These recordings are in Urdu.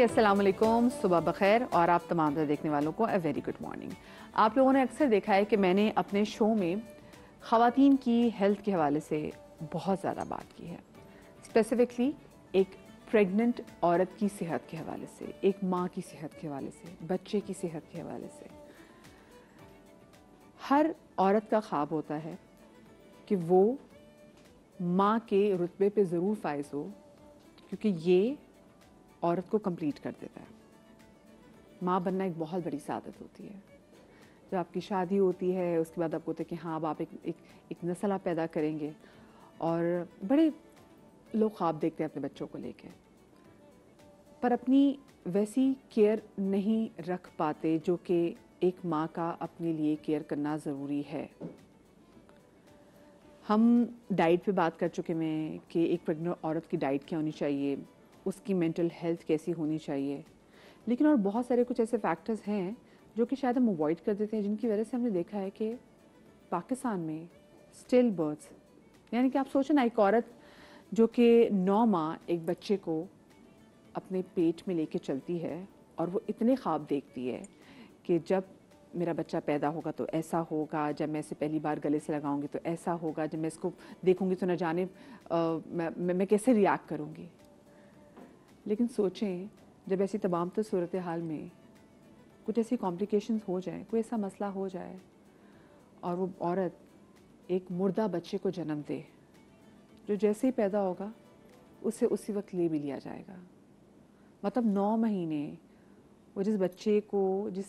السلام علیکم، صبح بخیر اور آپ تمام دیکھنے والوں کو اے ویری گڈ مارننگ۔ آپ لوگوں نے اکثر دیکھا ہے کہ میں نے اپنے شو میں خواتین کی ہیلتھ کے حوالے سے بہت زیادہ بات کی ہے، اسپیسیفکلی ایک پریگننٹ عورت کی صحت کے حوالے سے، ایک ماں کی صحت کے حوالے سے، بچے کی صحت کے حوالے سے۔ ہر عورت کا خواب ہوتا ہے کہ وہ ماں کے رتبے پہ ضرور فائز ہو، کیونکہ یہ عورت کو کمپلیٹ کر دیتا ہے۔ ماں بننا ایک بہت بڑی سعادت ہوتی ہے۔ جب آپ کی شادی ہوتی ہے اس کے بعد آپ کو ہوتا ہے کہ ہاں اب آپ ایک نسل آپ پیدا کریں گے، اور بڑے لوگ خواب دیکھتے ہیں اپنے بچوں کو لے کے، پر اپنی ویسی کیئر نہیں رکھ پاتے جو کہ ایک ماں کا اپنے لیے کیئر کرنا ضروری ہے۔ ہم ڈائٹ پہ بات کر چکے ہیں کہ ایک پریگننٹ عورت کی ڈائٹ کیا ہونی چاہیے، اس کی مینٹل ہیلتھ کیسی ہونی چاہیے، لیکن اور بہت سارے کچھ ایسے فیکٹرز ہیں جو کہ شاید ہم اوائڈ کر دیتے ہیں، جن کی وجہ سے ہم نے دیکھا ہے کہ پاکستان میں اسٹل برتھس، یعنی کہ آپ سوچیں نا، ایک عورت جو کہ 9 ماہ ایک بچے کو اپنے پیٹ میں لے کے چلتی ہے، اور وہ اتنے خواب دیکھتی ہے کہ جب میرا بچہ پیدا ہوگا تو ایسا ہوگا، جب میں اسے پہلی بار گلے سے لگاؤں گی تو ایسا ہوگا، جب میں اس کو دیکھوں گی تو نہ جانے میں کیسے ریاکٹ کروں گی۔ لیکن سوچیں، جب ایسی تمام تو صورتحال میں کچھ ایسی کمپلیکیشنز ہو جائیں، کوئی ایسا مسئلہ ہو جائے اور وہ عورت ایک مردہ بچے کو جنم دے جو جیسے ہی پیدا ہوگا اسے اسی وقت لے بھی لیا جائے گا، مطلب 9 مہینے وہ جس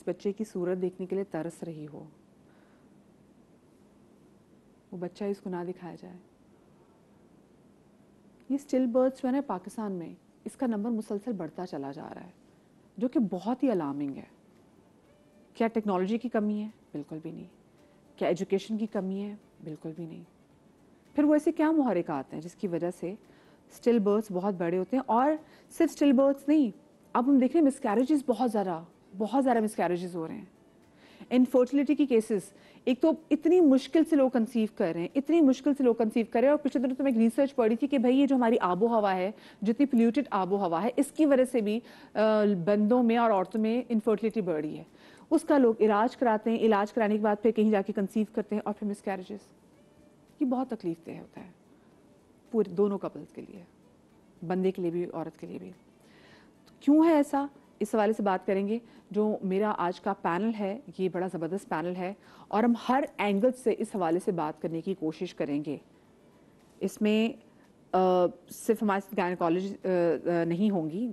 بچے کی صورت دیکھنے کے لیے ترس رہی ہو، وہ بچہ اس کو نہ دکھایا جائے۔ یہ اسٹل برتھس جو ہے نا پاکستان میں، اس کا نمبر مسلسل بڑھتا چلا جا رہا ہے، جو کہ بہت ہی الارمنگ ہے۔ کیا ٹیکنالوجی کی کمی ہے؟ بالکل بھی نہیں۔ کیا ایجوکیشن کی کمی ہے؟ بالکل بھی نہیں۔ پھر وہ ایسے کیا محرکات ہیں جس کی وجہ سے اسٹل برتھس بہت بڑے ہوتے ہیں؟ اور صرف اسٹل برتھس نہیں، اب ہم دیکھ رہے ہیں مسکیریجز بہت زیادہ مسکیریجز ہو رہے ہیں، انفرٹیلٹی کی کیسز۔ ایک تو اتنی مشکل سے لوگ کنسیو کر رہے ہیں، اور پچھلے دنوں تو میں ایک ریسرچ پڑھی تھی کہ بھائی یہ جو ہماری آب و ہوا ہے، جتنی پلیوٹڈ آب و ہوا ہے، اس کی وجہ سے بھی بندوں میں اور عورتوں میں انفرٹیلٹی بڑھ رہی ہے۔ اس کا لوگ علاج کراتے ہیں، علاج کرانے کے بعد پھر کہیں جا کے کنسیو کرتے ہیں، اور پھر مسکیریجز۔ یہ بہت تکلیف دہ ہوتا ہے پورے دونوں کپلز کے لیے، بندے کے لیے بھی عورت کے لیے بھی۔ کیوں ہے ایسا؟ اس حوالے سے بات کریں گے۔ جو میرا آج کا پینل ہے یہ بڑا زبردست پینل ہے، اور ہم ہر اینگل سے اس حوالے سے بات کرنے کی کوشش کریں گے۔ اس میں صرف ہمارے ساتھ گائنیکالوجسٹ نہیں ہوں گی،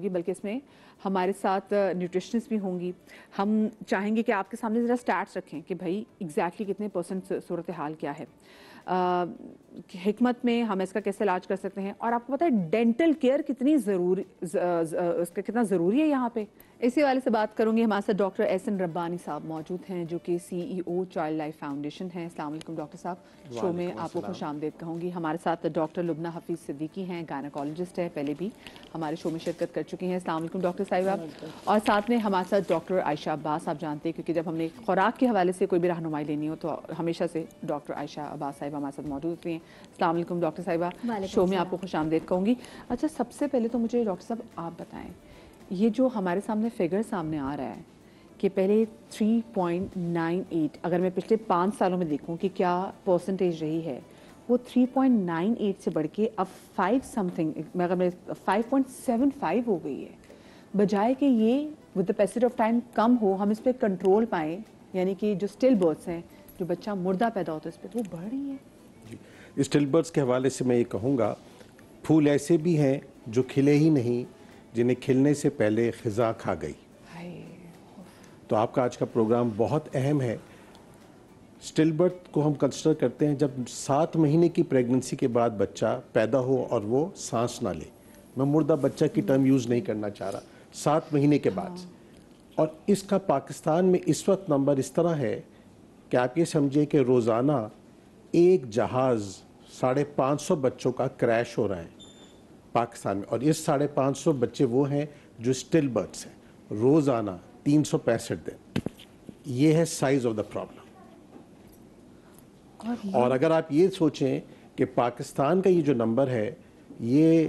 بلکہ اس میں ہمارے ساتھ نیوٹریشنسٹ بھی ہوں گی۔ ہم چاہیں گے کہ آپ کے سامنے ذرا سٹیٹس رکھیں کہ بھائی ایگزیکٹلی کتنے پرسنٹ صورتحال کیا ہے، حکمت میں ہم اس کا کیسے علاج کر سکتے ہیں، اور آپ کو پتہ ہے ڈینٹل کیئر کتنی ضروری، اس کا کتنا ضروری ہے یہاں پہ۔ اسی حوالے سے بات کروں گی۔ ہمارے ساتھ ڈاکٹر احسن ربانی صاحب موجود ہیں، جو کہ CEO چائلڈ لائف فاؤنڈیشن ہیں۔ السلام علیکم ڈاکٹر صاحب، شو میں آپ کو خوش آمدید کہوں گی۔ ہمارے ساتھ ڈاکٹر لبنہ حفیظ صدیقی ہیں، گائنیکالوجسٹ ہے، پہلے بھی ہمارے شو میں شرکت کر چکی ہیں۔ السلام علیکم ڈاکٹر صاحبہ۔ اور ساتھ میں ہمارے ساتھ ڈاکٹر عائشہ عباس، آپ جانتے ہیں کیونکہ جب ہم نے خوراک کے حوالے سے کوئی بھی رہنمائی لینی ہو تو ہمیشہ سے ڈاکٹر عائشہ عباس صاحبہ ہمارے ساتھ موجود ہوتی ہیں۔ السلام علیکم ڈاکٹر صاحبہ، شو میں آپ کو خوش آمدید کہوں گی۔ اچھا، سب سے پہلے تو مجھے ڈاکٹر صاحب آپ بتائیں، یہ جو ہمارے سامنے فگر سامنے آ رہا ہے کہ پہلے 3.98، اگر میں پچھلے 5 سالوں میں دیکھوں کہ کیا پرسنٹیج رہی ہے، وہ 3.98 سے بڑھ کے اب 5.75 ہو گئی ہے، بجائے کہ یہ with the passage of time کم ہو، ہم اس پہ کنٹرول پائیں، یعنی کہ جو اسٹل برتھس ہیں، جو بچہ مردہ پیدا ہوتا ہے، اس پہ وہ بڑھ رہی ہے۔ اسٹل برتھس کے حوالے سے میں یہ کہوں گا، پھول ایسے بھی ہیں جو کھلے ہی نہیں، جنہیں کھلنے سے پہلے خزاں کھا گئی۔ تو آپ کا آج کا پروگرام بہت اہم ہے۔ اسٹل برتھ کو ہم کنسیڈر کرتے ہیں جب 7 مہینے کی پریگننسی کے بعد بچہ پیدا ہو اور وہ سانس نہ لے۔ میں مردہ بچہ کی ٹرم یوز نہیں کرنا چاہ رہا، 7 مہینے کے بعد۔ اور اس کا پاکستان میں اس وقت نمبر اس طرح ہے کہ آپ یہ سمجھے کہ روزانہ ایک جہاز 550 بچوں کا کریش ہو رہا ہے پاکستان میں، اور اس 550 بچے وہ ہیں جو اسٹل برتھس ہیں، روزانہ 365 دن۔ یہ ہے سائز آف دا پرابلم۔ اور اگر آپ یہ سوچیں کہ پاکستان کا یہ جو نمبر ہے، یہ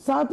7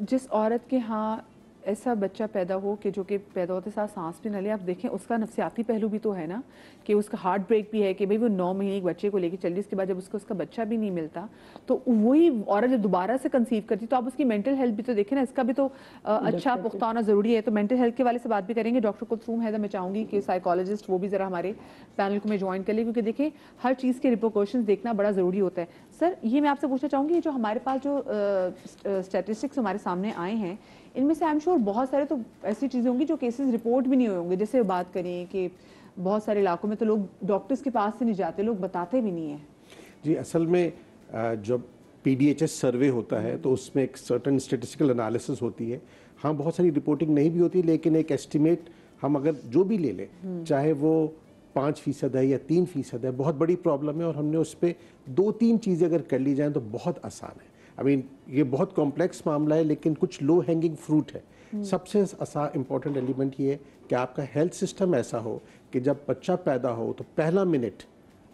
جس عورت کے ہاں ایسا بچہ پیدا ہو کہ جو کہ پیدا ہوتے ساتھ سانس بھی نہ لے, آپ دیکھیں اس کا نفسیاتی پہلو بھی تو ہے نا, کہ اس کا ہارٹ بریک بھی ہے کہ بھئی وہ 9 مہینے ایک بچے کو لے کے چل رہی, اس کے بعد جب اس کا بچہ بھی نہیں ملتا تو وہی عورت جب دوبارہ سے کنسیو کرتی تو آپ اس کی مینٹل ہیلتھ بھی تو دیکھیں نا, اس کا بھی تو اچھا پختہ ہونا ضروری ہے. تو مینٹل ہیلتھ کے والے سے بات بھی کریں گے. ڈاکٹر کلثوم حیدر میں چاہوں گی کہ سائیکالوجسٹ وہ بھی ذرا ہمارے پینل کو میں جوائن کر لیں, کیونکہ دیکھیں ہر چیز کے ریپرکاشنز دیکھنا بڑا ضروری ہوتا ہے. سر یہ میں آپ سے پوچھنا چاہوں گی, جو ہمارے پاس جو اسٹیٹسٹکس ہمارے سامنے آئے ہیں ان میں سے آئی ایم شیور بہت سارے تو ایسی چیزیں ہوں گی جو کیسز رپورٹ بھی نہیں ہوئے ہوں گے. جیسے بات کریں کہ بہت سارے علاقوں میں تو لوگ ڈاکٹرز کے پاس سے نہیں جاتے, لوگ بتاتے بھی نہیں ہیں. جی اصل میں جب P D H S survey ہوتا ہے تو اس میں ایک سرٹن اسٹیٹسٹیکل انالیسس ہوتی ہے. ہاں بہت ساری رپورٹنگ نہیں بھی ہوتی, لیکن ایک ایسٹیمیٹ ہم اگر جو بھی لے لیں, چاہے وہ 5% ہے یا 3% ہے, بہت بڑی پرابلم ہے, اور ہم نے اس پہ 2-3 چیزیں اگر کر لی جائیں تو بہت آسان ہے. یہ بہت کمپلیکس معاملہ ہے لیکن کچھ لو ہینگنگ فروٹ ہے. سب سے امپورٹنٹ ایلیمنٹ یہ ہے کہ آپ کا ہیلتھ سسٹم ایسا ہو کہ جب بچہ پیدا ہو تو پہلا منٹ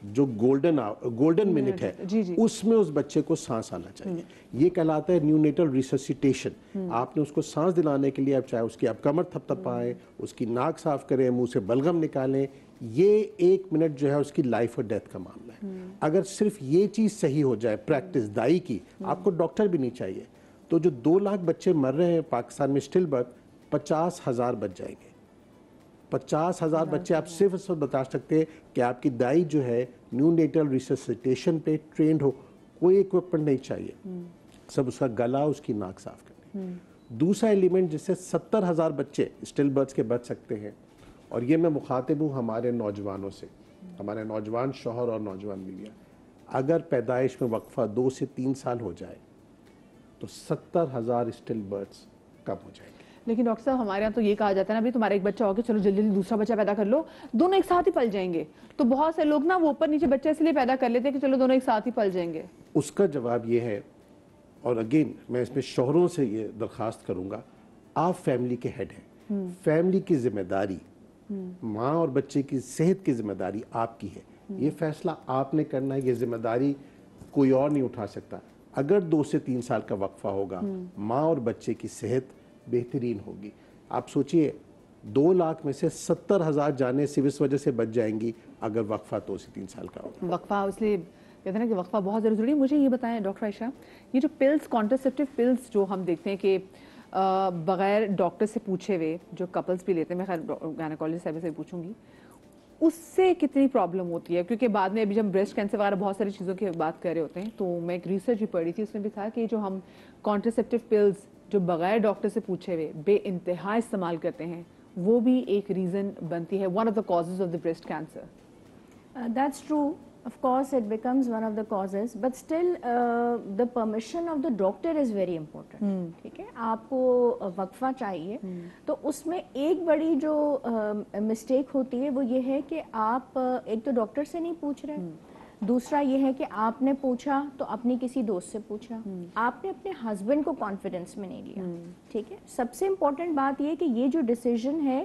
جو گولڈن منٹ ہے اس میں اس بچے کو سانس آنا چاہیے. یہ کہلاتا ہے نیونیٹل ریسسیٹیشن. آپ نے اس کو سانس دلانے کے لیے اب چاہے اس کی آپ کمر تھپتھپائیں, اس کی ناک صاف کریں, منہ سے بلغم نکالیں, یہ 1 منٹ جو ہے اس کی لائف اور ڈیتھ کا معاملہ ہے. اگر صرف یہ چیز صحیح ہو جائے پریکٹس دائی کی, آپ کو ڈاکٹر بھی نہیں چاہیے, تو جو 2 لاکھ بچے مر رہے ہیں پاکستان میں اسٹل برتھ, 50,000 بچ جائیں گے. 50,000 بچے آپ صرف اس وقت بتا سکتے ہیں کہ آپ کی دائی جو ہے نیو نیٹل ریسسیٹیشن پہ ٹرینڈ ہو. کوئی ایکوپمنٹ نہیں چاہیے, سب اس کا گلا, اس کی ناک صاف کریں. دوسرا ایلیمنٹ جس سے 70,000 بچے اسٹل برتھ کے بچ سکتے ہیں, اور یہ میں مخاطب ہوں ہمارے نوجوانوں سے, ہمارے نوجوان شوہر اور نوجوان بیویاں, اگر پیدائش میں وقفہ 2 سے 3 سال ہو جائے تو 70,000 اسٹل برتھس کم ہو جائیں گے. لیکن ڈاکٹر صاحب ہمارے یہاں تو یہ کہا جاتا ہے نا, بھی تمہارا ایک بچہ ہو گیا چلو جلدی جلدی دوسرا بچہ پیدا کر لو, دونوں ایک ساتھ ہی پل جائیں گے. تو بہت سے لوگ نا وہ اوپر نیچے بچے اس لیے پیدا کر لیتے ہیں کہ چلو دونوں ایک ساتھ ہی پل جائیں گے. اس کا جواب یہ ہے, اور اگین میں اس میں شوہروں سے یہ درخواست کروں گا, آپ فیملی کے ہیڈ ہیں, فیملی کی ذمہ داری, ماں اور بچے کی صحت کی ذمہ داری آپ کی ہے. یہ فیصلہ آپ نے کرنا ہے, یہ ذمہ داری کوئی اور نہیں اٹھا سکتا. اگر 2 سے 3 سال کا وقفہ ہوگا, ماں اور بچے کی صحت بہترین ہوگی. آپ سوچئے 2 لاکھ میں سے 70,000 جانیں صرف اس وجہ سے بچ جائیں گی اگر وقفہ 2 سے 3 سال کا ہوگا. وقفہ اس لیے کہتے ہیں نا کہ وقفہ بہت ضروری ہے. مجھے یہ بتائیں ڈاکٹر عائشہ, یہ جو پلز, کانٹرسیپٹیو پلز جو ہم دیکھتے ہیں کہ بغیر ڈاکٹر سے پوچھے ہوئے جو کپلز بھی لیتے ہیں, میں خیر گائنیکالوجسٹ صاحب سے پوچھوں گی, اس سے کتنی پرابلم ہوتی ہے؟ کیونکہ بعد میں ابھی جب بریسٹ کینسر وغیرہ بہت ساری چیزوں کی بات کر رہے ہوتے ہیں, تو میں ایک ریسرچ بھی پڑھی تھی, اس میں بھی تھا کہ جو ہم کانٹرسیپٹیو پلز جو بغیر ڈاکٹر سے پوچھے ہوئے بے انتہا استعمال کرتے ہیں, وہ بھی ایک ریزن بنتی ہے, one of the causes of the breast cancer. That's true. Of course, it becomes one of the causes, but still the permission of the doctor is very important. ٹھیک ہے, آپ کو وقفہ چاہیے, تو اس میں ایک بڑی جو مسٹیک ہوتی ہے وہ یہ ہے کہ آپ ایک تو ڈاکٹر سے نہیں پوچھ رہے, دوسرا یہ ہے کہ آپ نے پوچھا تو اپنی کسی دوست سے پوچھا, آپ نے اپنے ہسبینڈ کو کانفیڈنس میں نہیں لیا. ٹھیک ہے, سب سے امپورٹنٹ بات یہ کہ یہ جو ڈیسیژن ہے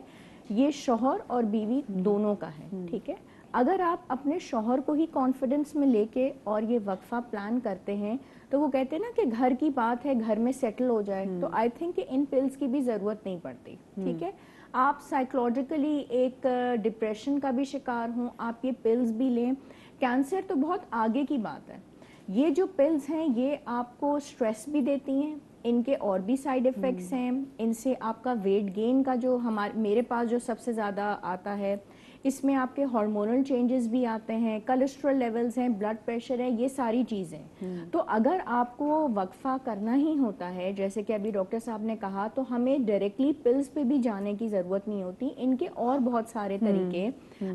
یہ شوہر اور بیوی دونوں کا ہے. ٹھیک ہے, اگر آپ اپنے شوہر کو ہی کانفیڈنس میں لے کے اور یہ وقفہ پلان کرتے ہیں, تو وہ کہتے ہیں نا کہ گھر کی بات ہے, گھر میں سیٹل ہو جائے, تو آئی تھنک کہ ان پلز کی بھی ضرورت نہیں پڑتی. ٹھیک ہے, آپ سائیکولوجیکلی ایک ڈپریشن کا بھی شکار ہوں, آپ یہ پلز بھی لیں. کینسر تو بہت آگے کی بات ہے. یہ جو پلز ہیں یہ آپ کو سٹریس بھی دیتی ہیں, ان کے اور بھی سائیڈ ایفیکٹس ہیں. ان سے آپ کا ویٹ گین کا جو میرے پاس جو سب سے زیادہ آتا ہے, اس میں آپ کے ہارمونل چینجز بھی آتے ہیں, کولیسٹرول لیولز ہیں, بلڈ پریشر ہے, یہ ساری چیزیں. تو اگر آپ کو وقفہ کرنا ہی ہوتا ہے, جیسے کہ ابھی ڈاکٹر صاحب نے کہا, تو ہمیں ڈائریکٹلی پلز پہ بھی جانے کی ضرورت نہیں ہوتی. ان کے اور بہت سارے طریقے,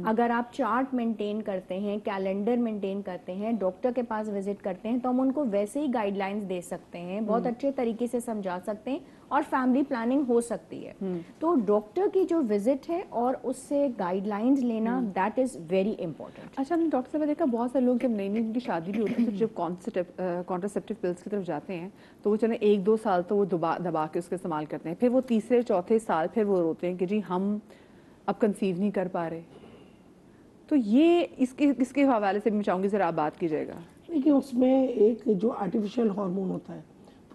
اگر آپ چارٹ مینٹین کرتے ہیں, کیلنڈر مینٹین کرتے ہیں, ڈاکٹر کے پاس وزٹ کرتے ہیں, تو ہم ان کو ویسے ہی گائیڈ لائنز دے سکتے ہیں, بہت اچھے طریقے سے سمجھا سکتے ہیں, اور فیملی پلاننگ ہو سکتی ہے. تو ڈاکٹر کی جو وزٹ ہے اور اس سے گائیڈ لائنز لینا, دیٹ از ویری امپورٹنٹ. اچھا, ہم نے ڈاکٹر صاحب دیکھا بہت سارے لوگ جب نئی نئی ان کی شادی بھی ہوتی ہے, جب کانٹرسیپٹیو پلس کی طرف جاتے ہیں, تو وہ چلیں 1-2 سال تو وہ دبا کے اس کا استعمال کرتے ہیں, پھر وہ تیسرے چوتھے سال پھر وہ روتے ہیں کہ جی ہم اب کنسیو نہیں کر پا رہے. تو یہ اس کے حوالے سے میں چاہوں گی ذرا آپ بات کیجیے گا. دیکھیے, اس میں ایک جو آرٹیفیشیل ہارمون ہوتا ہے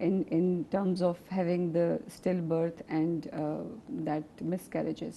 in terms of having the stillbirth and that miscarriages,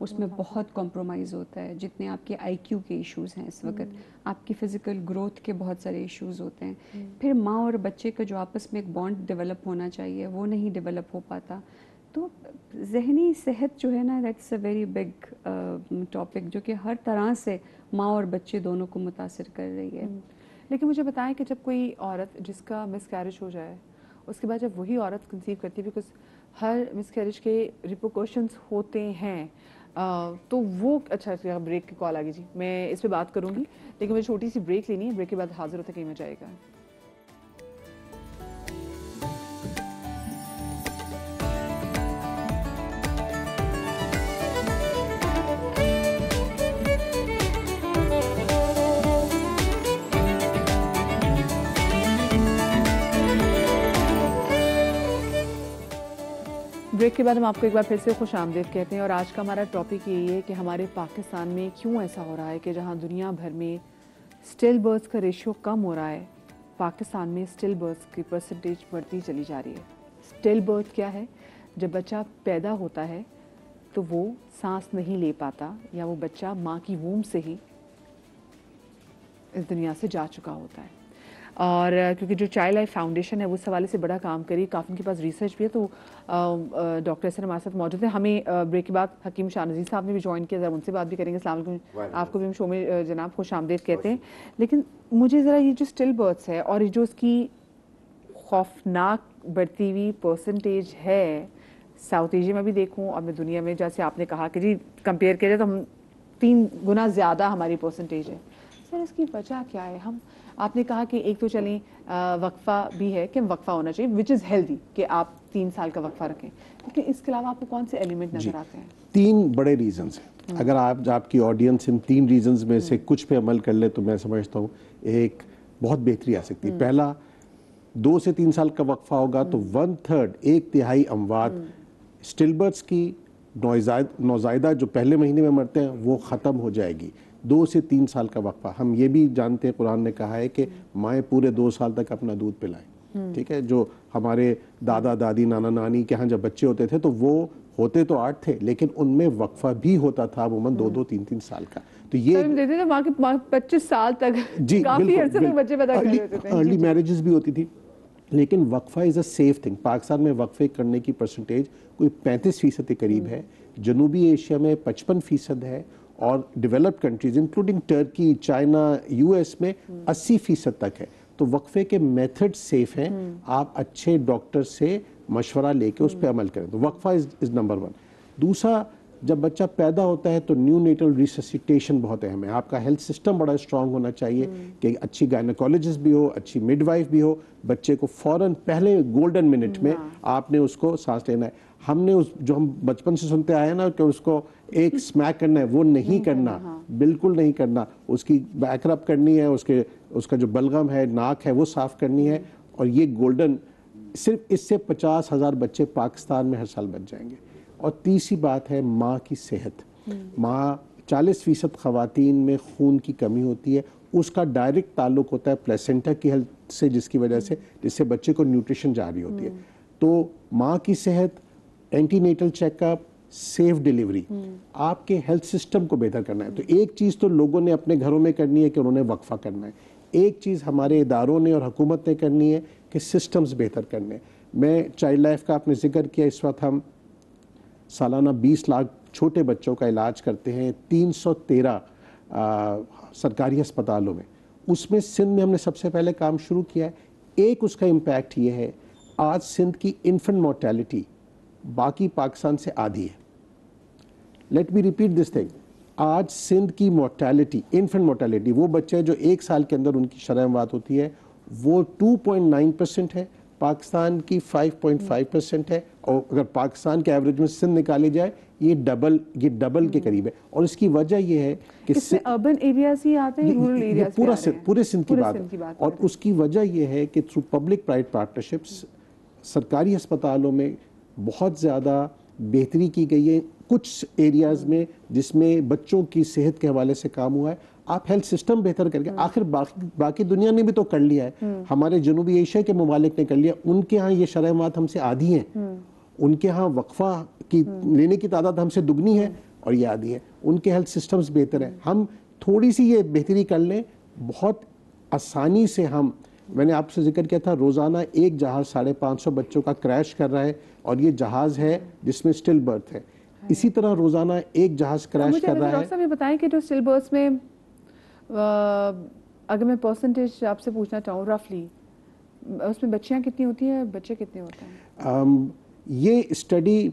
اس میں بہت کمپرومائز ہوتا ہے. جتنے آپ کے آئی کیو کے ایشوز ہیں اس وقت, آپ کی فزیکل گروتھ کے بہت سارے ایشوز ہوتے ہیں. پھر ماں اور بچے کا جو آپس میں ایک بانڈ ڈیولپ ہونا چاہیے وہ نہیں ڈیولپ ہو پاتا. تو ذہنی صحت جو ہے نا, that's a very big topic جو کہ ہر طرح سے ماں اور بچے دونوں کو متاثر کر رہی ہے. لیکن مجھے بتائیں کہ جب کوئی عورت جس کا مس کیریج ہو جائے, اس کے بعد جب وہی عورت کنسیو کرتی ہے, بیکاز ہر مس کیریج کے ریپرکوشنس ہوتے ہیں, تو وہ اچھا بریک کی کال آ گئی جی, میں اس پہ بات کروں گی, لیکن مجھے چھوٹی سی بریک لینی ہے. بریک کے بعد حاضر ہوتے کہیں میں جائے گا. بریک کے بعد ہم آپ کو ایک بار پھر سے خوش آمدید کہتے ہیں, اور آج کا ہمارا ٹاپک یہی ہے کہ ہمارے پاکستان میں کیوں ایسا ہو رہا ہے کہ جہاں دنیا بھر میں اسٹل برتھس کا ریشیو کم ہو رہا ہے, پاکستان میں اسٹل برتھس کی پرسنٹیج بڑھتی چلی جا رہی ہے. اسٹل برتھ کیا ہے؟ جب بچہ پیدا ہوتا ہے تو وہ سانس نہیں لے پاتا, یا وہ بچہ ماں کی ووم سے ہی اس دنیا سے جا چکا ہوتا ہے. اور کیونکہ جو چائلڈ لائف فاؤنڈیشن ہے وہ اس حوالے سے بڑا کام کری, کافی ان کے پاس ریسرچ بھی ہے, تو ڈاکٹر سر ہمارے ساتھ موجود ہیں. ہمیں بریک کے بعد حکیم شاہ نذیر صاحب نے بھی جوائن کیا, ذرا ان سے بات بھی کریں گے. السلام علیکم, آپ کو بھی ہم شو میں جناب خوش آمدید کہتے ہیں. لیکن مجھے ذرا یہ جو اسٹل برتھس ہے اور یہ جو اس کی خوفناک بڑھتی ہوئی پرسنٹیج ہے, ساؤتھ ایشیا میں بھی دیکھوں اور میں دنیا میں, جیسے آپ نے کہا کہ جی کمپیئر کیا جائے تو ہم 3 گنا زیادہ ہماری پرسنٹیج ہے. سر اس کی وجہ کیا ہے؟ آپ نے کہا کہ ایک تو چلیں وقفہ بھی ہے کہ وقفہ ہونا چاہیے, وچ از ہیلدی کہ آپ 3 سال کا وقفہ رکھیں, لیکن اس کے علاوہ آپ کو کون سے ایلیمنٹ نظر آتے ہیں؟ 3 بڑے ریزنز ہیں. اگر آپ کی آڈینس ان 3 ریزنز میں سے کچھ پہ عمل کر لے تو میں سمجھتا ہوں ایک بہت بہتری آ سکتی ہے. پہلا, 2 سے 3 سال کا وقفہ ہوگا تو 1/3 1 تہائی اموات اسٹل برتھس کی نوزائیدہ جو پہلے مہینے میں مرتے ہیں وہ ختم ہو جائے گی. 2 سے 3 سال کا وقفہ. ہم یہ بھی جانتے ہیں, قرآن نے کہا ہے کہ مائیں پورے 2 سال تک اپنا دودھ پلائیں. ٹھیک ہے, جو ہمارے دادا دادی نانا نانی کے ہاں جب بچے ہوتے تھے تو وہ ہوتے تو 8 تھے, لیکن ان میں وقفہ بھی ہوتا تھا عموماً 2 3 سال کا. تو یہ 25 سال تک کافی عرصے تک بچے پیدا کر رہے تھے, ارلی میرجز بھی ہوتی تھی. لیکن وقفہ از اے سیف تھنگ. پاکستان میں وقفے کرنے کی پرسنٹیج کوئی 35% کے قریب ہے, جنوبی ایشیا میں 55% ہے, اور developed countries including Turkey, China, US میں 80% تک ہے. تو وقفے کے میتھڈ سیف ہیں, آپ اچھے ڈاکٹر سے مشورہ لے کے اس پہ عمل کریں. تو وقفہ از نمبر 1. دوسرا, جب بچہ پیدا ہوتا ہے تو نیو نیٹل ریسسیٹیشن بہت اہم ہے. آپ کا ہیلتھ سسٹم بڑا اسٹرانگ ہونا چاہیے کہ اچھی گائنیکولوجسٹ بھی ہو, اچھی مڈ وائف بھی ہو. بچے کو فوراً پہلے گولڈن منٹ میں آپ نے اس کو سانس لینا ہے. ہم نے جو ہم بچپن سے سنتے آئے ہیں نا کہ اس کو ایک سمیک کرنا ہے, وہ نہیں کرنا, بالکل نہیں کرنا. اس کی بیک رب کرنی ہے, اس کا جو بلغم ہے, ناک ہے, وہ صاف کرنی ہے. اور یہ گولڈن, صرف اس سے 50,000 بچے پاکستان میں ہر سال بچ جائیں گے. اور تیسری بات ہے ماں کی صحت. ماں 40% خواتین میں خون کی کمی ہوتی ہے, اس کا ڈائریکٹ تعلق ہوتا ہے پلیسنٹا کی ہیلتھ سے, جس کی وجہ سے جس سے بچے کو نیوٹریشن جا رہی ہوتی ہے. تو ماں کی صحت, antenatal check up, safe delivery, آپ کے ہیلتھ سسٹم کو بہتر کرنا ہے. تو ایک چیز تو لوگوں نے اپنے گھروں میں کرنی ہے کہ انہوں نے وقفہ کرنا ہے. ایک چیز ہمارے اداروں نے اور حکومت نے کرنی ہے کہ سسٹمز بہتر کرنے. میں چائلڈ لائف کا آپ نے ذکر کیا, اس وقت ہم سالانہ 20 لاکھ چھوٹے بچوں کا علاج کرتے ہیں 313 سرکاری ہسپتالوں میں. اس میں سندھ میں ہم نے سب سے پہلے کام شروع کیا ہے. ایک اس کا امپیکٹ یہ ہے, آج سندھ کی انفنٹ مورٹیلٹی باقی پاکستان سے آدھی ہے. Let me repeat this thing. آج سندھ کی مورٹیلٹی, انفنٹ مورٹیلٹی, وہ بچے جو 1 سال کے اندر ان کی شرح اموات ہوتی ہے, وہ 2.9% ہے. پاکستان کی 5.5% ہے. اور اگر پاکستان کے ایوریج میں سندھ نکالی جائے یہ ڈبل کے قریب ہے. اور اس کی وجہ یہ ہے کہ اربن ایریاز ہی آتے ہیں, رورل ایریاز پورے سندھ کی بات ہے. اور اس کی وجہ یہ ہے کہ تھرو پبلک پرائیویٹ پارٹنرشپس سرکاری ہسپتالوں میں بہت زیادہ بہتری کی گئی ہے. کچھ ایریاز میں جس میں بچوں کی صحت کے حوالے سے کام ہوا ہے. آپ ہیلتھ سسٹم بہتر کر کے, آخر باقی دنیا نے بھی تو کر لیا ہے. ہمارے جنوبی ایشیا کے ممالک نے کر لیا. ان کے ہاں یہ شرح اموات ہم سے آدھی ہیں, ان کے ہاں وقفہ کی لینے کی تعداد ہم سے دگنی ہے, اور یہ عادی ہیں, ان کے ہیلتھ سسٹمز بہتر ہیں. ہم تھوڑی سی یہ بہتری کر لیں, بہت آسانی سے ہم, میں نے آپ سے ذکر کیا تھا روزانہ ایک جہاز 550 بچوں کا کریش کر رہا ہے, اور یہ جہاز ہے جس میں اسٹل برتھ ہے. اسی طرح روزانہ ایک جہاز کریش کر رہا ہے. ڈاکٹر صاحب یہ بتائیں کہ جو اسٹل برتھس میں اگر میں پرسنٹیج آپ سے پوچھنا چاہوں رفلی, اس میں بچیاں کتنی ہوتی ہیں, بچے کتنے ہوتے ہیں؟ یہ اسٹڈی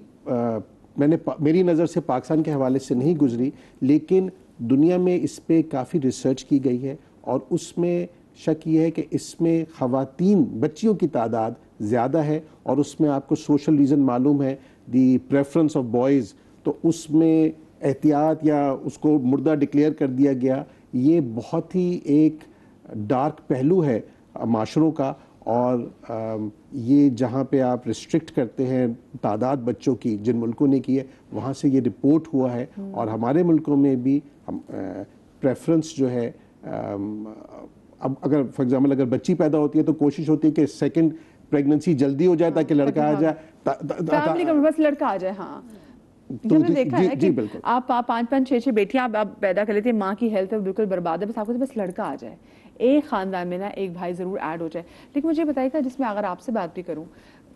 میری نظر سے پاکستان کے حوالے سے نہیں گزری, لیکن دنیا میں اس پہ کافی ریسرچ کی گئی ہے, اور اس میں شک یہ ہے کہ اس میں خواتین بچیوں کی تعداد زیادہ ہے, اور اس میں آپ کو سوشل ریزن معلوم ہے, دی پریفرنس آف بوائز, تو اس میں احتیاط یا اس کو مردہ ڈکلیئر کر دیا گیا. یہ بہت ہی ایک ڈارک پہلو ہے معاشروں کا, اور یہ جہاں پہ آپ ریسٹرکٹ کرتے ہیں تعداد بچوں کی, جن ملکوں نے کی ہے وہاں سے یہ رپورٹ ہوا ہے, اور ہمارے ملکوں میں بھی پریفرنس جو ہے, اب اگر فار ایگزامپل اگر بچی پیدا ہوتی ہے تو کوشش ہوتی ہے کہ سیکنڈ پریگننسی جلدی ہو جائے تاکہ لڑکا آ جائے, فیملی کا بس لڑکا آ جائے. ہاں جو میں نے دیکھا ہے کہ آپ 5-5 6 بیٹیاں آپ پیدا کر لیتے ہیں, ماں کی ہیلتھ بالکل برباد ہے, بس آپ کو بس لڑکا آ جائے, ایک خاندان میں نا ایک بھائی ضرور ایڈ ہو جائے. لیکن مجھے بتائیے گا, جس میں اگر آپ سے بات بھی کروں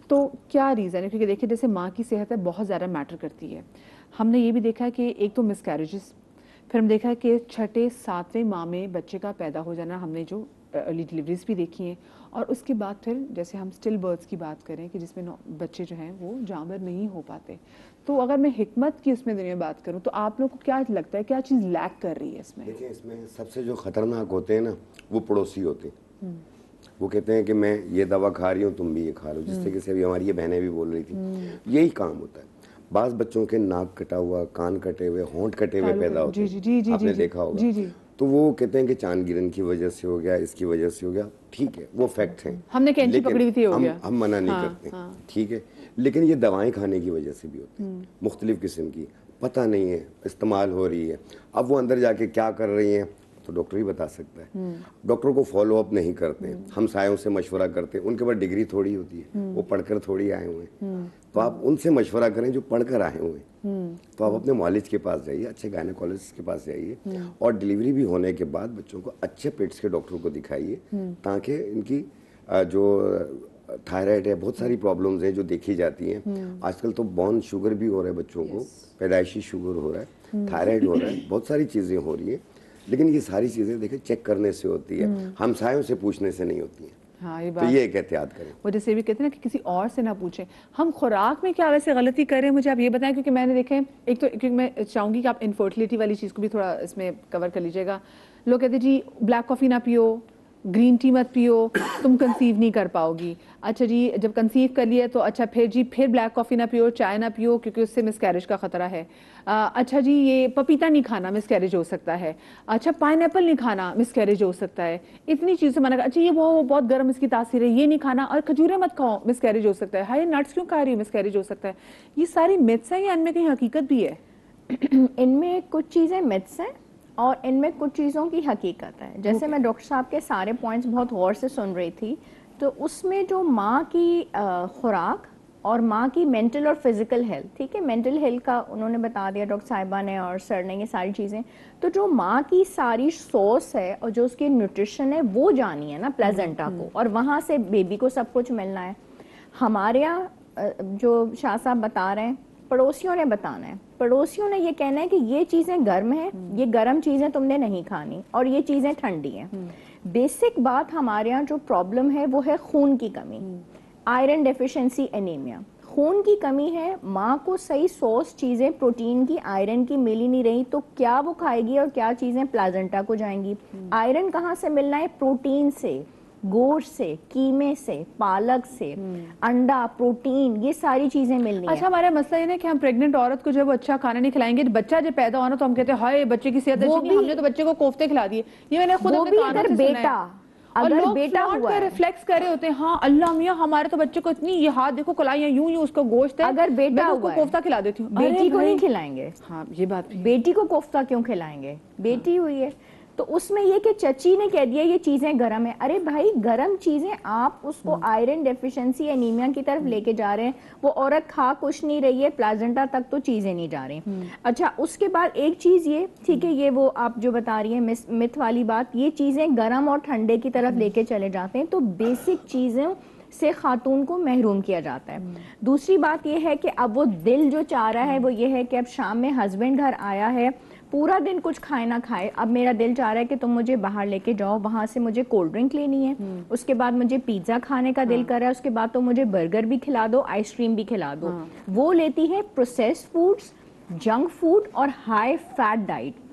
تو کیا ریزن ہے, کیونکہ دیکھیے جیسے ماں کی صحت ہے بہت زیادہ میٹر کرتی ہے. ہم نے یہ بھی دیکھا کہ ایک تو مس کیریجز, پھر ہم دیکھا کہ 6-7ویں ماہ میں بچے کا پیدا ہو جانا, ہم نے جو ارلی ڈلیوریز بھی دیکھی ہیں, اور اس کے بعد پھر جیسے ہم اسٹل برتھس کی بات کریں کہ جس میں بچے جو ہیں وہ جانور نہیں ہو پاتے. تو اگر میں حکمت کی اس میں دنیا بات کروں تو آپ لوگ کو کیا لگتا ہے کیا چیز لیک کر رہی ہے اس میں؟ دیکھیں, اس میں سب سے جو خطرناک ہوتے ہیں نا وہ پڑوسی ہوتے ہیں. وہ کہتے ہیں کہ میں یہ دوا کھا رہی ہوں تم بھی یہ کھا لو, جس طریقے سے ابھی ہماری یہ بہنیں بھی بول رہی تھی, یہی کام ہوتا ہے. بعض بچوں کے ناک کٹا ہوا, کان کٹے ہوئے, ہونٹ کٹے ہوئے پیدا ہوتے ہیں, آپ نے دیکھا ہوگا. تو وہ کہتے ہیں کہ چاند گرہن کی وجہ سے ہو گیا, اس کی وجہ سے ہو گیا. ٹھیک ہے, وہ فیکٹ ہیں, ہم نے کینچی پکڑی ہوئی تھی, ہو گیا, ہم منع نہیں کرتے, ٹھیک ہے. لیکن یہ دوائیں کھانے کی وجہ سے بھی ہوتی ہیں, مختلف قسم کی, پتہ نہیں ہے استعمال ہو رہی ہے. اب وہ اندر جا کے کیا کر رہی ہیں تو ڈاکٹر ہی بتا سکتا ہے. ڈاکٹر کو فالو اپ نہیں کرتے, ہم سایوں سے مشورہ کرتے ہیں. ان کے پاس ڈگری تھوڑی ہوتی ہے, وہ پڑھ کر تھوڑی آئے ہوئے ہیں. تو آپ ان سے مشورہ کریں جو پڑھ کر آئے ہوئے ہیں. تو آپ اپنے معالج کے پاس جائیے, اچھے گائنیکولوجسٹ کے پاس جائیے, اور ڈلیوری بھی ہونے کے بعد بچوں کو اچھے پیٹس کے ڈاکٹر کو دکھائیے, تاکہ ان کی جو تھائرائڈ ہے, بہت ساری پرابلمز ہیں جو دیکھی جاتی ہیں. آج کل تو بورن شوگر بھی ہو رہا ہے بچوں کو, پیدائشی شوگر ہو رہا ہے, تھائرائڈ ہو رہا ہے, بہت ساری چیزیں ہو رہی ہیں. لیکن یہ ساری چیزیں دیکھیں چیک کرنے سے ہوتی ہے, ہمسایوں سے پوچھنے سے نہیں ہوتی ہیں. ہاں یہ تو بات, یہ ایک احتیاط کریں. وہ جیسے بھی کہتے ہیں نا کہ کسی اور سے نہ پوچھیں. ہم خوراک میں کیا ویسے غلطی کریں, مجھے آپ یہ بتائیں, کیونکہ میں نے دیکھے ایک تو کیونکہ میں چاہوں گی کہ آپ انفرٹیلیٹی والی چیز کو بھی تھوڑا اس میں کور کر لیجیے گا. لوگ کہتے جی بلیک کافی نہ پیو, گرین ٹی مت پیو, تم کنسیو نہیں کر پاؤ گی. اچھا جی جب کنسیو کر لیا تو اچھا پھر بلیک کافی نہ پیو, چائے نہ پیو کیونکہ اس سے مس کیریج کا خطرہ ہے. اچھا جی یہ پپیتا نہیں کھانا, مس کیریج ہو سکتا ہے. اچھا پائن ایپل نہیں کھانا, مس کیریج ہو سکتا ہے. اتنی چیزیں منع کر, اچھا یہ وہ بہت گرم اس کی تاثیر ہے, یہ نہیں کھانا, اور کھجوریں مت کھاؤ, مس کیریج ہو سکتا ہے. ہائی نٹس کیوں کھا رہی ہو, مس کیریج ہو سکتا ہے. یہ ساری متس ہیں یا ان میں کہیں حقیقت بھی ہے؟ ان میں کچھ چیزیں متس ہیں اور ان میں کچھ چیزوں کی حقیقت ہے. جیسے میں ڈاکٹر صاحب کے سارے پوائنٹس بہت غور سے سن رہی تھی, تو اس میں جو ماں کی خوراک اور ماں کی مینٹل اور فزیکل ہیلتھ, ٹھیک ہے, مینٹل ہیلتھ کا انہوں نے بتا دیا ڈاکٹر صاحبہ نے اور سر نے, یہ ساری چیزیں. تو جو ماں کی ساری سورس ہے اور جو اس کی نیوٹریشن ہے وہ جانی ہے نا پلیزنٹا کو, اور وہاں سے بیبی کو سب کچھ ملنا ہے. ہمارے یہاں جو شاہ صاحب بتا رہے ہیں پڑوسیوں نے بتانا ہے, پڑوسیوں نے یہ کہنا ہے کہ یہ چیزیں گرم ہیں, یہ گرم چیزیں تم نے نہیں کھانی, اور یہ چیزیں ٹھنڈی ہیں. بیسک بات ہمارے یہاں جو پرابلم ہے وہ ہے خون کی کمی, آئرن ڈیفیشنسی اینیمیا. خون کی کمی ہے, ماں کو صحیح سورس چیزیں پروٹین کی, آئرن کی مل ہی نہیں رہی, تو کیا وہ کھائے گی اور کیا چیزیں پلازنٹا کو جائیں گی. آئرن کہاں سے ملنا ہے, پروٹین سے, گوشت سے, قیمے سے, پالک سے, انڈا, پروٹین, یہ ساری چیزیں ملنی ہیں. اچھا ہمارا مسئلہ یہ ہے کہ ہم پریگننٹ عورت کو جب اچھا کھانا نہیں کھلائیں گے, بچہ جب پیدا ہونا تو ہم کہتے ہیں ہائے بچے کی صحت اچھی نہیں, ہم نے تو بچے کو کوفتے کھلا دیے. یہ میں نے خود اپنے کانوں سے سنا ہے. اور لوگ فلانٹ کر ریفلیکس کر رہے ہوتے ہیں, ہاں اللہ میاں ہمارے تو بچے کو اتنی, یہ ہاتھ دیکھو کلائیاں یوں اس کو گوشت ہے, اگر بیٹا ہوا ہے کوفتہ کھلا دیتی ہوں. بیٹی کو نہیں کھلائیں گے. ہاں یہ بات بھی, بیٹی کو کوفتہ کیوں کھلائیں گے, بیٹی ہوئی ہے. تو اس میں یہ کہ چچی نے کہہ دیا یہ چیزیں گرم ہیں. ارے بھائی گرم چیزیں آپ اس کو آئرن ڈیفیشنسی انیمیا کی طرف لے کے جا رہے ہیں, وہ عورت کھا کچھ نہیں رہی ہے, پلازنٹا تک تو چیزیں نہیں جا رہی. اچھا اس کے بعد ایک چیز یہ, ٹھیک ہے یہ وہ آپ جو بتا رہی ہیں متھ والی بات, یہ چیزیں گرم اور ٹھنڈے کی طرف لے کے چلے جاتے ہیں, تو بیسک چیزیں سے خاتون کو محروم کیا جاتا ہے. دوسری بات یہ ہے کہ اب وہ دل جو چاہ رہا ہے وہ یہ ہے کہ اب شام میں ہسبینڈ گھر آیا ہے, پورا دن کچھ کھائے نہ کھائے, اب میرا دل چاہ رہا ہے کہ تم مجھے باہر لے کے جاؤ, وہاں سے مجھے کولڈ ڈرنک لینی ہے, اس کے بعد مجھے پیزا کھانے کا دل کر رہا ہے, اس کے بعد تو مجھے برگر بھی کھلا دو, آئس کریم بھی کھلا دو. وہ لیتی ہے پروسیسڈ فوڈز, جنک فوڈ اور ہائی فیٹ ڈائٹ.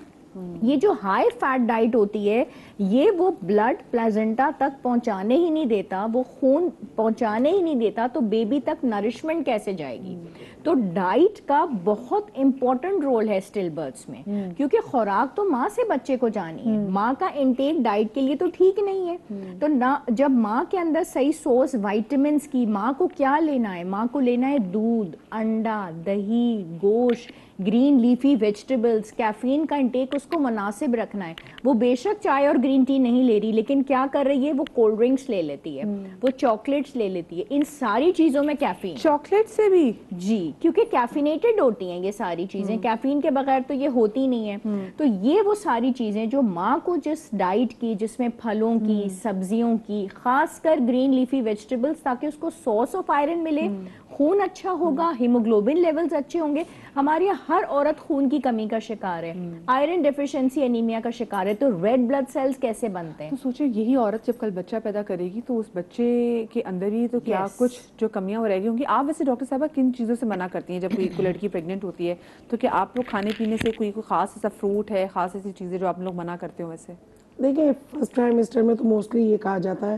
یہ جو ہائی فیٹ ڈائٹ ہوتی ہے یہ وہ بلڈ پلازنٹا تک پہنچانے ہی نہیں دیتا, وہ خون پہنچانے ہی نہیں دیتا, تو بیبی تک نرشمنٹ کیسے جائے گی؟ تو ڈائٹ کا بہت امپورٹنٹ رول ہے اسٹل برتھس میں, کیونکہ خوراک تو ماں سے بچے کو جانی ہے, ماں کا انٹیک ڈائٹ کے لیے تو ٹھیک نہیں ہے. تو نہ جب ماں کے اندر صحیح سورس وائٹامنس کی, ماں کو کیا لینا ہے, ماں کو لینا ہے دودھ, انڈا, دہی, گوشت, گرین لیفی ویجیٹیبلز, کیفین کا انٹیک اس کو مناسب رکھنا ہے. وہ بے شک چائے اور گرین ٹی نہیں لے رہی, لیکن کیا کر رہی ہے, وہ کولڈ ڈرنکس لے لیتی ہے, وہ چاکلیٹس لے لیتی ہے, ان ساری چیزوں میں کیفین. چاکلیٹ سے بھی؟ جی, کیونکہ کیفینیٹڈ ہوتی ہیں یہ ساری چیزیں, کیفین کے بغیر تو یہ ہوتی نہیں ہے. تو یہ وہ ساری چیزیں جو ماں کو جس ڈائٹ کی, جس میں پھلوں کی, سبزیوں کی, خاص کر گرین لیفی ویجیٹیبلز, تاکہ اس کو سورس آف آئرن ملے, خون اچھا ہوگا, ہیموگلوبن لیولز اچھے ہوں گے. ہمارے یہاں ہر عورت خون کی کمی کا شکار ہے, آئرن ڈیفیشنسی انیمیا کا شکار ہے, تو ریڈ بلڈ سیلز کیسے بنتے ہیں؟ تو سوچیں یہی عورت جب کل بچہ پیدا کرے گی تو اس بچے کے اندر ہی تو کیا کچھ جو کمیاں ہو رہ گی ہوں گی. آپ ویسے ڈاکٹر صاحبہ کن چیزوں سے منع کرتی ہیں جب کوئی لڑکی پریگننٹ ہوتی ہے, تو کیا آپ لوگ کھانے پینے سے کوئی خاص ایسا فروٹ ہے, خاص ایسی چیزیں جو آپ لوگ منع کرتے ہو ویسے؟ دیکھیں فرسٹ ٹرائمیسٹر میں تو موسٹلی یہ کہا جاتا ہے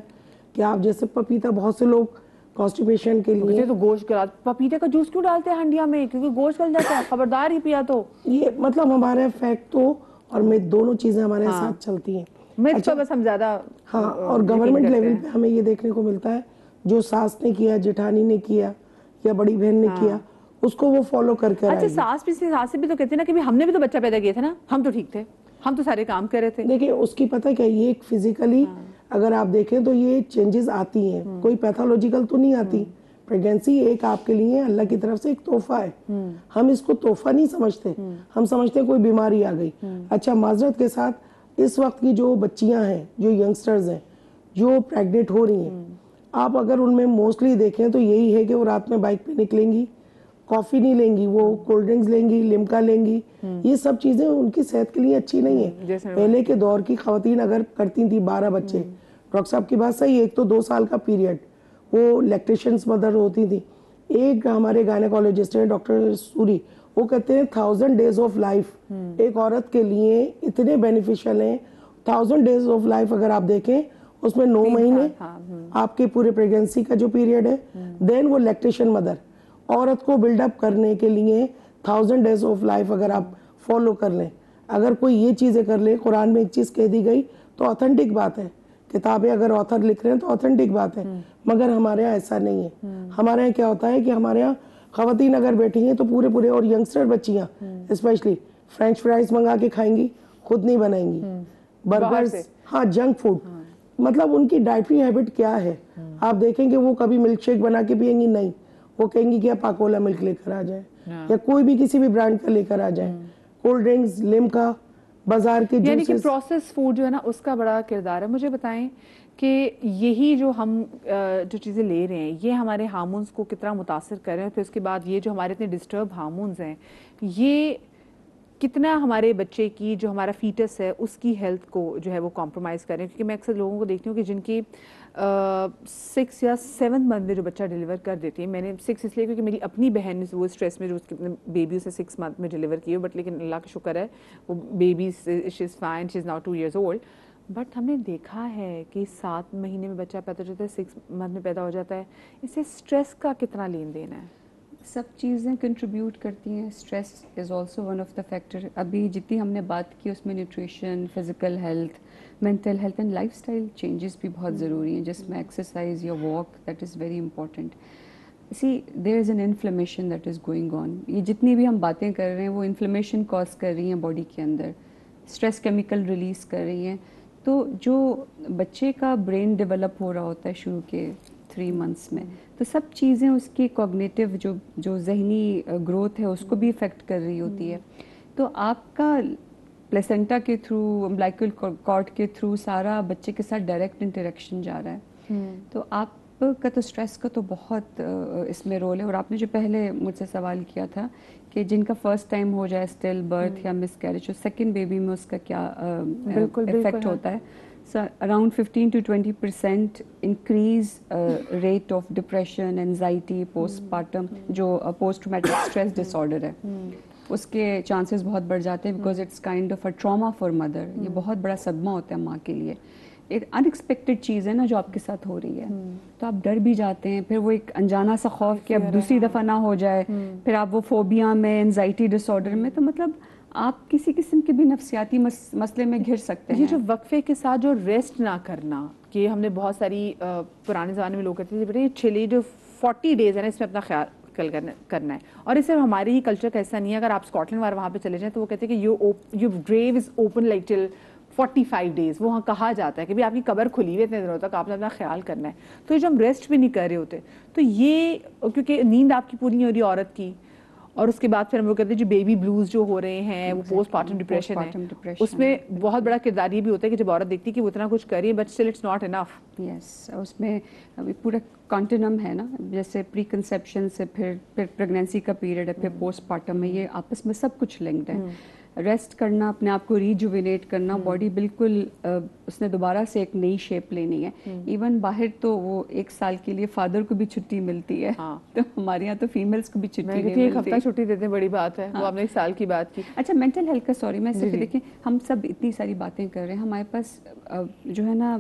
کہ آپ جیسے پپیتا, بہت سے لوگ کانسٹیپیشن کے لیے تو گوشت گلا, پپیتے کا جوس کیوں ڈالتے ہیں ہنڈیا میں؟ کیونکہ گوشت گل جاتا ہے, خبردار ہی پیا تو. یہ مطلب ہمارے فیکٹ تو اور میں دونوں چیزیں ہمارے ساتھ چلتی ہیں. اچھا بس ہم زیادہ ہاں, اور گورنمنٹ لیول پہ ہمیں یہ دیکھنے کو ملتا ہے جو ساس نے کیا, جٹھانی نے کیا یا بڑی بہن نے کیا, اس کو وہ فالو کر کے. اچھا ساس سے بھی تو کہتے ہیں نا کہ ہم نے بھی تو بچہ پیدا کیا تھا نا, ہم تو ٹھیک تھے, ہم تو سارے کام کر رہے تھے. دیکھیں اس کی پتہ کیا, یہ فزیکلی اگر آپ دیکھیں تو یہ چینجز آتی ہیں, کوئی پیتھولوجیکل تو نہیں آتی. پریگنینسی ایک آپ کے لیے اللہ کی طرف سے ایک تحفہ ہے, ہم اس کو تحفہ نہیں سمجھتے, ہم سمجھتے ہیں کوئی بیماری آ گئی. اچھا معذرت کے ساتھ اس وقت کی جو بچیاں ہیں, جو ینگسٹرز ہیں, جو پریگننٹ ہو رہی ہیں, آپ اگر ان میں موسٹلی دیکھیں تو یہی ہے کہ وہ رات میں بائک پہ نکلیں گی, کافی نہیں لیں گی, وہ کولڈ ڈرنکس لیں گی, لمکا لیں گی. یہ سب چیزیں ان کی صحت کے لیے اچھی نہیں ہیں. پہلے کے دور کی خواتین اگر کرتی تھی 12 بچے, ڈاکٹر صاحب کی بات صحیح ہے, ایک تو 2 سال کا پیریڈ, وہ لیکٹیشنز مدر ہوتی تھی. ایک ہمارے گائنیکولوجسٹ ہیں ڈاکٹر سوری, وہ کہتے ہیں 1000 days of life ایک عورت کے لیے اتنے بینیفیشل ہیں. 1000 days of life اگر آپ دیکھیں اس میں 9 مہینے آپ کے پورے پریگنینسی کا جو پیریڈ ہے, دین وہ لیکٹیشن مدر, عورت کو بلڈ اپ کرنے کے لیے 1000 days of life اگر آپ فالو کر لیں, اگر کوئی یہ چیزیں کر لے, قرآن میں ایک چیز کہہ دی گئی تو آتھنٹک بات ہے, کتابیں اگر آتھر لکھ رہے ہیں تو آتھنٹک بات ہے. مگر ہمارے یہاں ایسا نہیں ہے. ہمارے یہاں کیا ہوتا ہے کہ ہمارے یہاں خواتین اگر بیٹھی ہیں تو پورے اور ینگسٹر بچیاں اسپیشلی فرینچ فرائز منگا کے کھائیں گی, خود نہیں بنائیں گی, برگرز, ہاں جنک فوڈ. مطلب ان کی ڈائٹری ہیبٹ کیا ہے, آپ دیکھیں کہ وہ کبھی ملک شیک بنا کے پئیں گی نہیں, وہ کہیں گی کہ آپ پاکولا ملک لے کر آ جائیں یا کوئی بھی کسی بھی برانڈ کا لے کر آ جائیں, کولڈ ڈرنکس, لمکا, بازار کے جوسز. یعنی کہ پروسیس فوڈ جو ہے نا اس کا بڑا کردار ہے. مجھے بتائیں کہ یہی جو ہم جو چیزیں لے رہے ہیں یہ ہمارے ہارمونز کو کتنا متاثر کر رہے ہیں, پھر اس کے بعد یہ جو ہمارے اتنے ڈسٹرب ہارمونز ہیں یہ کتنا ہمارے بچے کی جو ہمارا فیٹس ہے اس کی ہیلتھ کو جو ہے وہ کمپرومائز کر رہے ہیں. کیونکہ میں اکثر لوگوں کو دیکھتی ہوں کہ جن کی 6 یا 7 منتھ میں جو بچہ ڈیلیور کر دیتی ہے, میں نے 6 اس لیے کیونکہ میری اپنی بہن نے وہ اسٹریس میں جو اس کی بیبی اسے 6 منتھ میں ڈیلیور کی ہو, بٹ لیکن اللہ کا شکر ہے وہ baby she is fine, she is now 2 years old. But ہم نے دیکھا ہے کہ 7 مہینے میں بچہ پیدا ہو جاتا ہے, 6 منتھ میں پیدا ہو جاتا ہے. اس سے اسٹریس کا کتنا لین دین ہے؟ سب چیزیں کنٹریبیوٹ کرتی ہیں. Stress is also one of the factor. ابھی جتنی ہم نے بات کی اس میں nutrition, physical health, mental health and lifestyle changes بھی بہت ضروری ہیں, جس میں ایکسرسائز یا walk, that is very important. See there is an inflammation that is going on. یہ جتنی بھی ہم باتیں کر رہے ہیں وہ انفلیمیشن کاز کر رہی ہیں باڈی کے اندر. اسٹریس کیمیکل ریلیز کر رہی ہیں. تو جو بچے کا برین ڈیولپ ہو رہا ہوتا ہے شروع کے 3 months میں, تو سب چیزیں اس کی کوگنیٹیو جو ذہنی گروتھ ہے اس کو بھی افیکٹ کر رہی ہوتی ہے. تو آپ کا پلیسنٹا کے تھرو, امبلیکل کارڈ کے تھرو سارا بچے کے ساتھ ڈائریکٹ انٹریکشن جا رہا ہے. تو آپ کا تو اسٹریس کا تو بہت اس میں رول ہے. اور آپ نے جو پہلے مجھ سے سوال کیا تھا کہ جن کا فرسٹ ٹائم ہو جائے اسٹل برتھ یا مس کیریج, سیکنڈ بیبی میں اس کا کیا افیکٹ ہوتا ہے. Around 15 to 20% increase rate of depression, anxiety, postpartum جو post traumatic stress disorder ہے, اس کے چانسز بہت بڑھ جاتے ہیں, because it's kind of a trauma for mother. یہ بہت بڑا صدمہ ہوتا ہے ماں کے لیے. ایک ان ایکسپیکٹڈ چیز ہے نا جو آپ کے ساتھ ہو رہی ہے, تو آپ ڈر بھی جاتے ہیں. پھر وہ ایک انجانا سا خوف کہ اب دوسری دفعہ نہ ہو جائے, پھر آپ وہ فوبیا میں, اینزائٹی ڈس آرڈر میں, تو مطلب آپ کسی قسم کے بھی نفسیاتی مسئلے میں گھر سکتے ہیں. یہ جو وقفے کے ساتھ جو ریسٹ نہ کرنا, کہ ہم نے بہت ساری پرانے زمانے میں لوگ کہتے تھے بیٹے یہ چلے جو 40 days ہے نا اس میں اپنا خیال کرنا ہے. اور اس سے ہمارے ہی کلچر کا ایسا نہیں ہے. اگر آپ اسکاٹ لینڈ وہاں پہ چلے جائیں تو وہ کہتے ہیں کہ your grave is open like till 45 days. وہاں کہا جاتا ہے کہ آپ کی قبر کھلی ہوئی ہے اتنے دنوں تک, آپ نے اپنا خیال کرنا ہے. تو یہ جو ہم ریسٹ بھی نہیں کر رہے ہوتے, تو یہ کیونکہ نیند آپ کی پوری نہیں ہو رہی عورت کی, اور اس کے بعد پھر ہم لوگ کہتے ہیں جو بیبی بلوز جو ہو رہے ہیں وہ پوسٹ پارٹم ڈپریشن ہے, اس میں بہت بڑا کردار یہ بھی ہوتا ہے کہ جب عورت دیکھتی ہے کہ وہ اتنا کچھ کر رہی ہے but still it's not enough. Yes, اس میں پورا کانٹینم ہے نا, جیسے پری کنسیپشن سے پھر پریگنینسی کا پیریڈ ہے, پھر پوسٹ پارٹم میں, یہ آپس میں سب کچھ لنکڈ ہے. ریسٹ کرنا, اپنے آپ کو ریجوینیٹ کرنا, باڈی بالکل اس نے دوبارہ سے ایک نئی شیپ لینی ہے. ایون باہر تو وہ 1 سال کے لیے فادر کو بھی چھٹی ملتی ہے, تو ہمارے یہاں تو فیمیلس کو بھی چھٹی نہیں ملتی. 1 ہفتہ چھٹی دیتے ہیں, بڑی بات ہے. وہ ہم نے 1 سال کی بات کی. اچھا, مینٹل ہیلتھ کا سوری میں صرف دیکھیں, ہم سب اتنی ساری باتیں کر رہے ہیں, ہمارے پاس جو ہے نا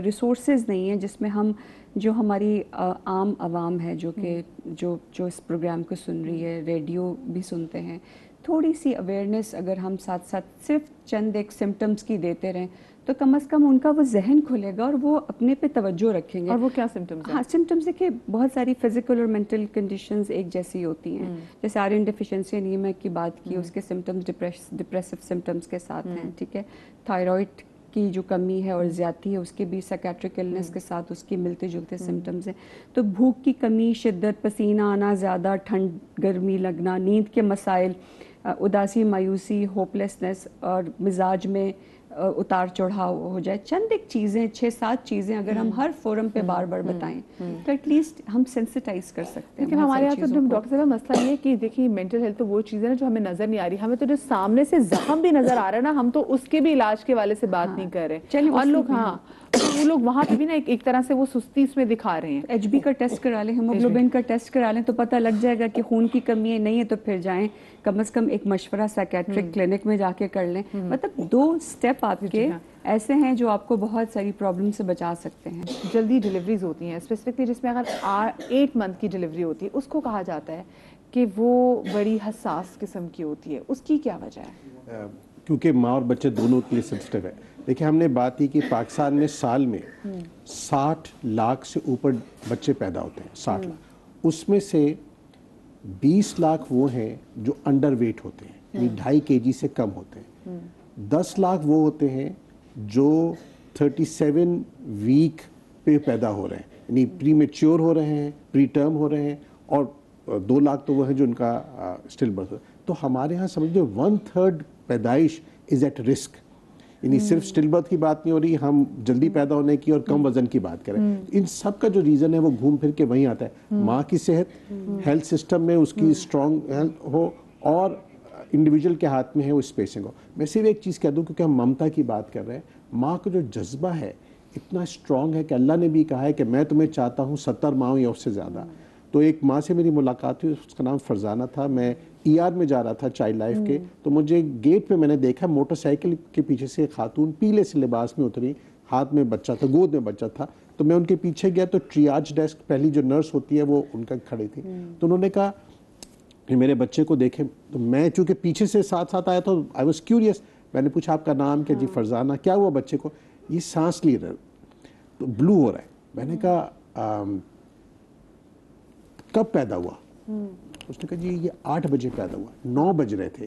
ریسورسز نہیں ہیں جس میں ہم جو ہماری عام عوام ہے جو کہ جو اس پروگرام کو سن رہی ہے, ریڈیو بھی سنتے ہیں, تھوڑی سی اویئرنیس اگر ہم ساتھ ساتھ صرف چند ایک سمٹمز کی دیتے رہیں تو کم از کم ان کا وہ ذہن کھلے گا اور وہ اپنے پہ توجہ رکھیں گے. اور وہ کیا سمٹمز ہیں؟ ہاں, سمٹمز دیکھیں بہت ساری فزیکل اور مینٹل کنڈیشنز ایک جیسی ہوتی ہیں. جیسے آئرن ڈیفیشنسی انیمیا کی بات کی, اس کے سمٹمز ڈپریسو سمٹمز کے ساتھ ہیں. ٹھیک ہے, تھائرائڈ کی جو کمی ہے اور زیادتی ہے اس کے بھی سائکیٹرک النس کے ساتھ اس کی ملتے جلتے سمٹمز ہیں. تو بھوک کی کمی, شدت, پسینہ آنا زیادہ, ٹھنڈ گرمی لگنا, نیند کے مسائل, اداسی, مایوسی, ہوپلیسنس, اور مزاج میں اتار چڑھاؤ ہو جائے, چند ایک چیزیں 6-7 چیزیں اگر ہم ہر فورم پہ بار بار بتائیں تو ایٹ لیسٹ ہم سینسٹائز کر سکتے ہیں. لیکن ہمارے یہاں تو ڈاکٹر صاحب مسئلہ یہ ہے کہ دیکھیے مینٹل ہیلتھ تو وہ چیز ہے نا جو ہمیں نظر نہیں آ رہی, ہمیں تو جو سامنے سے زخم بھی نظر آ رہا ہے نا, ہم تو اس کے بھی علاج کے والے سے بات نہیں کر رہے. اور لوگ وہ لوگ وہاں پہ بھی نا ایک طرح سے وہ سستی اس میں دکھا رہے ہیں. ایچ بی کا ٹیسٹ کرا لیں, ہیموگلوبن کا ٹیسٹ کرا لیں تو پتہ لگ جائے گا کہ خون کی کمی ہے, نہیں ہے تو پھر جائیں کم از کم ایک مشورہ سائکیٹرک کلینک میں جا کے کر لیں. مطلب 2 اسٹیپ آپ کے ایسے ہیں جو آپ کو بہت ساری پرابلم سے بچا سکتے ہیں. جلدی ڈلیوریز ہوتی ہیں اسپیسیفکلی جس میں اگر 8 month کی ڈلیوری ہوتی ہے, اس کو کہا جاتا ہے کہ وہ بڑی حساس قسم کی ہوتی ہے. اس کی کیا وجہ ہے؟ کیونکہ ماں اور بچے دونوں کے لیے سینسٹیو ہے. دیکھیں, ہم نے بات کی کہ پاکستان میں سال میں 60 لاکھ سے اوپر بچے پیدا ہوتے ہیں, 60 لاکھ. اس میں سے 20 لاکھ وہ ہیں جو انڈر ویٹ ہوتے ہیں, یعنی 2.5 kg سے کم ہوتے ہیں. 10 لاکھ وہ ہوتے ہیں جو 37 ویک پہ پیدا ہو رہے ہیں, یعنی پری میچور ہو رہے ہیں, پری ٹرم ہو رہے ہیں, اور 2 لاکھ تو وہ ہیں جو ان کا اسٹل برتھ. تو ہمارے ہاں سمجھو 1/3 پیدائش از ایٹ رسک. یعنی صرف اسٹل برتھ کی بات نہیں ہو رہی, ہم جلدی پیدا ہونے کی اور کم وزن کی بات کریں. ان سب کا جو ریزن ہے وہ گھوم پھر کے وہیں آتا ہے. ماں کی صحت, ہیلتھ سسٹم میں اس کی اسٹرانگ ہو, اور انڈیویجول کے ہاتھ میں ہے وہ اسپیسنگ ہو. میں صرف ایک چیز کہہ دوں, کیونکہ ہم ممتا کی بات کر رہے ہیں, ماں کا جو جذبہ ہے اتنا اسٹرانگ ہے کہ اللہ نے بھی کہا ہے کہ میں تمہیں چاہتا ہوں 70 ماں یا اس سے زیادہ. تو ایک ماں سے میری ملاقات ہوئی, اس کا نام فرزانہ تھا. میں ER میں جا رہا تھا چائلڈ لائف کے, تو مجھے گیٹ پہ میں نے دیکھا موٹر سائیکل کے پیچھے سے ایک خاتون پیلے سے لباس میں اتری, ہاتھ میں بچہ تھا, گود میں بچہ تھا. تو میں ان کے پیچھے گیا تو ٹریاج ڈیسک پہلی جو نرس ہوتی ہے وہ ان کا کھڑی تھی. تو انہوں نے کہا کہ میرے بچے کو دیکھیں. تو میں چونکہ پیچھے سے ساتھ آیا تو آئی واز کیوریس. میں نے پوچھا آپ کا نام کیا؟ جی فرزانہ. کیا ہوا بچے کو؟ یہ سانس لے رہا تو بلو ہو رہا ہے. میں نے کہا کب پیدا ہوا؟ اس نے کہا جی یہ 8 بجے پیدا ہوا. 9 بج رہے تھے.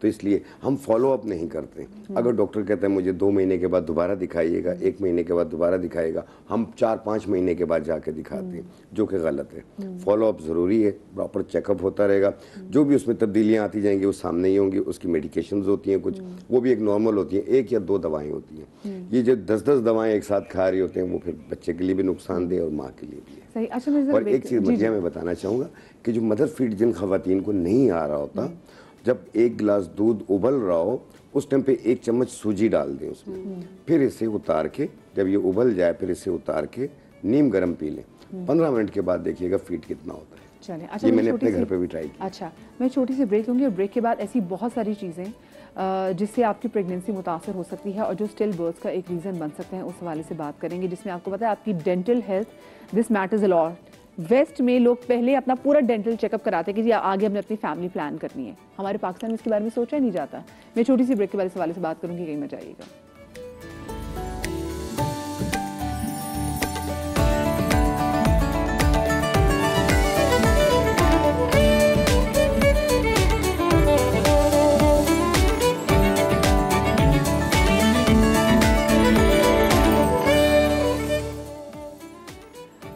تو اس لیے ہم فالو اپ نہیں کرتے. اگر ڈاکٹر کہتا ہے مجھے 2 مہینے کے بعد دوبارہ دکھائیے گا, 1 مہینے کے بعد دوبارہ دکھائے گا, ہم 4-5 مہینے کے بعد جا کے دکھاتے ہیں, جو کہ غلط ہے. فالو اپ ضروری ہے, پراپر چیک اپ ہوتا رہے گا. جو بھی اس میں تبدیلیاں آتی جائیں گی وہ سامنے ہی ہوں گی. اس کی میڈیکیشنز ہوتی ہیں کچھ, وہ بھی ایک نارمل ہوتی ہیں, 1 یا 2 دوائیں ہوتی ہیں. یہ جو 10 دوائیں ایک ساتھ کھا رہی ہوتے ہیں وہ پھر بچے کے لیے بھی نقصان دہ اور ماں کے لیے بھی ہے. اور ایک چیز مزید میں بتانا چاہوں گا کہ جو مدر فیڈ جن خواتین کو نہیں آ رہا ہوتا, جب 1 گلاس دودھ ابل رہا ہو اس ٹائم پہ 1 چمچ سوجی ڈال دیں اس میں, پھر اسے اتار کے, جب یہ ابل جائے پھر اسے اتار کے نیم گرم پی لیں. 15 منٹ کے بعد دیکھیے گا فیڈ کتنا ہوتا ہے. چلیں, یہ میں نے اپنے گھر پہ بھی ٹرائی کیا. اچھا, میں چھوٹی سی بریک لوں گی, اور بریک کے بعد ایسی بہت ساری چیزیں جس سے آپ کی پریگنینسی متاثر ہو سکتی ہے اور جو اسٹل برتھ کا ایک ریزن بن سکتے ہیں, اس حوالے سے بات کریں گے, جس میں آپ کو پتا ہے آپ کی ڈینٹل ہیلتھ دس میٹرز اے لاٹ. ویسٹ میں لوگ پہلے اپنا پورا ڈینٹل چیک اپ کراتے ہیں کہ جی آگے ہم نے اپنی فیملی پلان کرنی ہے. ہمارے پاکستان میں اس کے بارے میں سوچا ہی نہیں جاتا. میں چھوٹی سی بریک کے حوالے سے بات کروں گی, کہیں میں جائیے گا.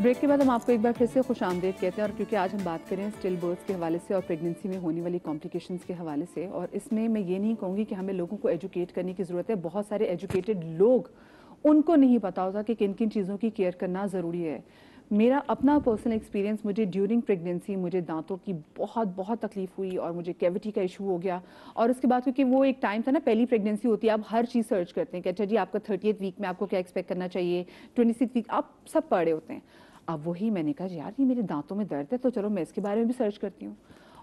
بریک کے بعد ہم آپ کو ایک بار پھر سے خوش آمدید کہتے ہیں, اور کیونکہ آج ہم بات کریں اسٹل برتھ کے حوالے سے اور پریگنینسی میں ہونے والی کمپلیکیشنز کے حوالے سے, اور اس میں یہ نہیں کہوں گی کہ ہمیں لوگوں کو ایجوکیٹ کرنے کی ضرورت ہے. بہت سارے ایجوکیٹڈ لوگ, ان کو نہیں پتا ہوتا کہ کن کن چیزوں کی کیئر کرنا ضروری ہے. میرا اپنا پرسنل ایکسپیرینس, مجھے ڈیورنگ پریگنینسی مجھے دانتوں کی بہت تکلیف ہوئی اور مجھے کیوٹی کا ایشو ہو گیا. اور اس کے بعد کیونکہ وہ ایک ٹائم تھا نا, پہلی پریگنینسی ہوتی ہے, آپ ہر چیز سرچ کرتے ہیں کہ اچھا جی آپ کا 30th ویک میں آپ کو کیا ایکسپیکٹ کرنا چاہیے, 26th ویک, آپ سب پڑھے ہوتے ہیں. اب وہی میں نے کہا یار یہ میرے دانتوں میں درد ہے, تو چلو میں اس کے بارے میں بھی سرچ کرتی ہوں.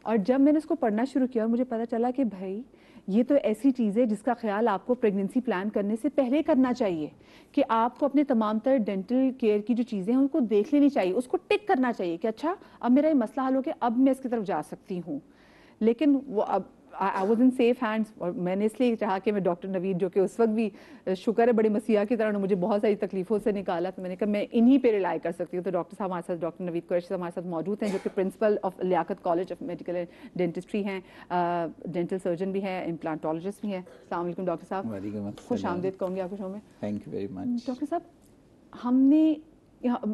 اور جب میں نے اس کو پڑھنا شروع کیا اور مجھے پتا چلا کہ بھائی یہ تو ایسی چیز ہے جس کا خیال آپ کو پریگنینسی پلان کرنے سے پہلے کرنا چاہیے, کہ آپ کو اپنے تمام تر ڈینٹل کیئر کی جو چیزیں ہیں ان کو دیکھ لینی چاہیے, اس کو ٹک کرنا چاہیے کہ اچھا اب میرا یہ مسئلہ حل ہو گیا, اب میں اس کی طرف جا سکتی ہوں. لیکن وہ اب I was in safe hands, اور میں نے اس لیے چاہا کہ میں ڈاکٹر نوید, جو کہ اس وقت بھی شکر ہے بڑے مسیحا کی طرح مجھے بہت ساری تکلیفوں سے نکالا, تو میں نے کہا میں انہی پہ ریلائی کر سکتی ہوں. تو ڈاکٹر صاحب ہمارے ساتھ, ڈاکٹر نوید قریشی صاحب ہمارے ساتھ موجود ہیں, جو کہ principle of Liaquat college of medical dentistry ہیں, ڈینٹل سرجن بھی ہیں, امپلانٹولوجسٹ بھی ہیں. السلام علیکم ڈاکٹر صاحب, خوش آمدید کہوں گی آپ کو شو میں. Thank you very much. Doctor صاحب ہم نے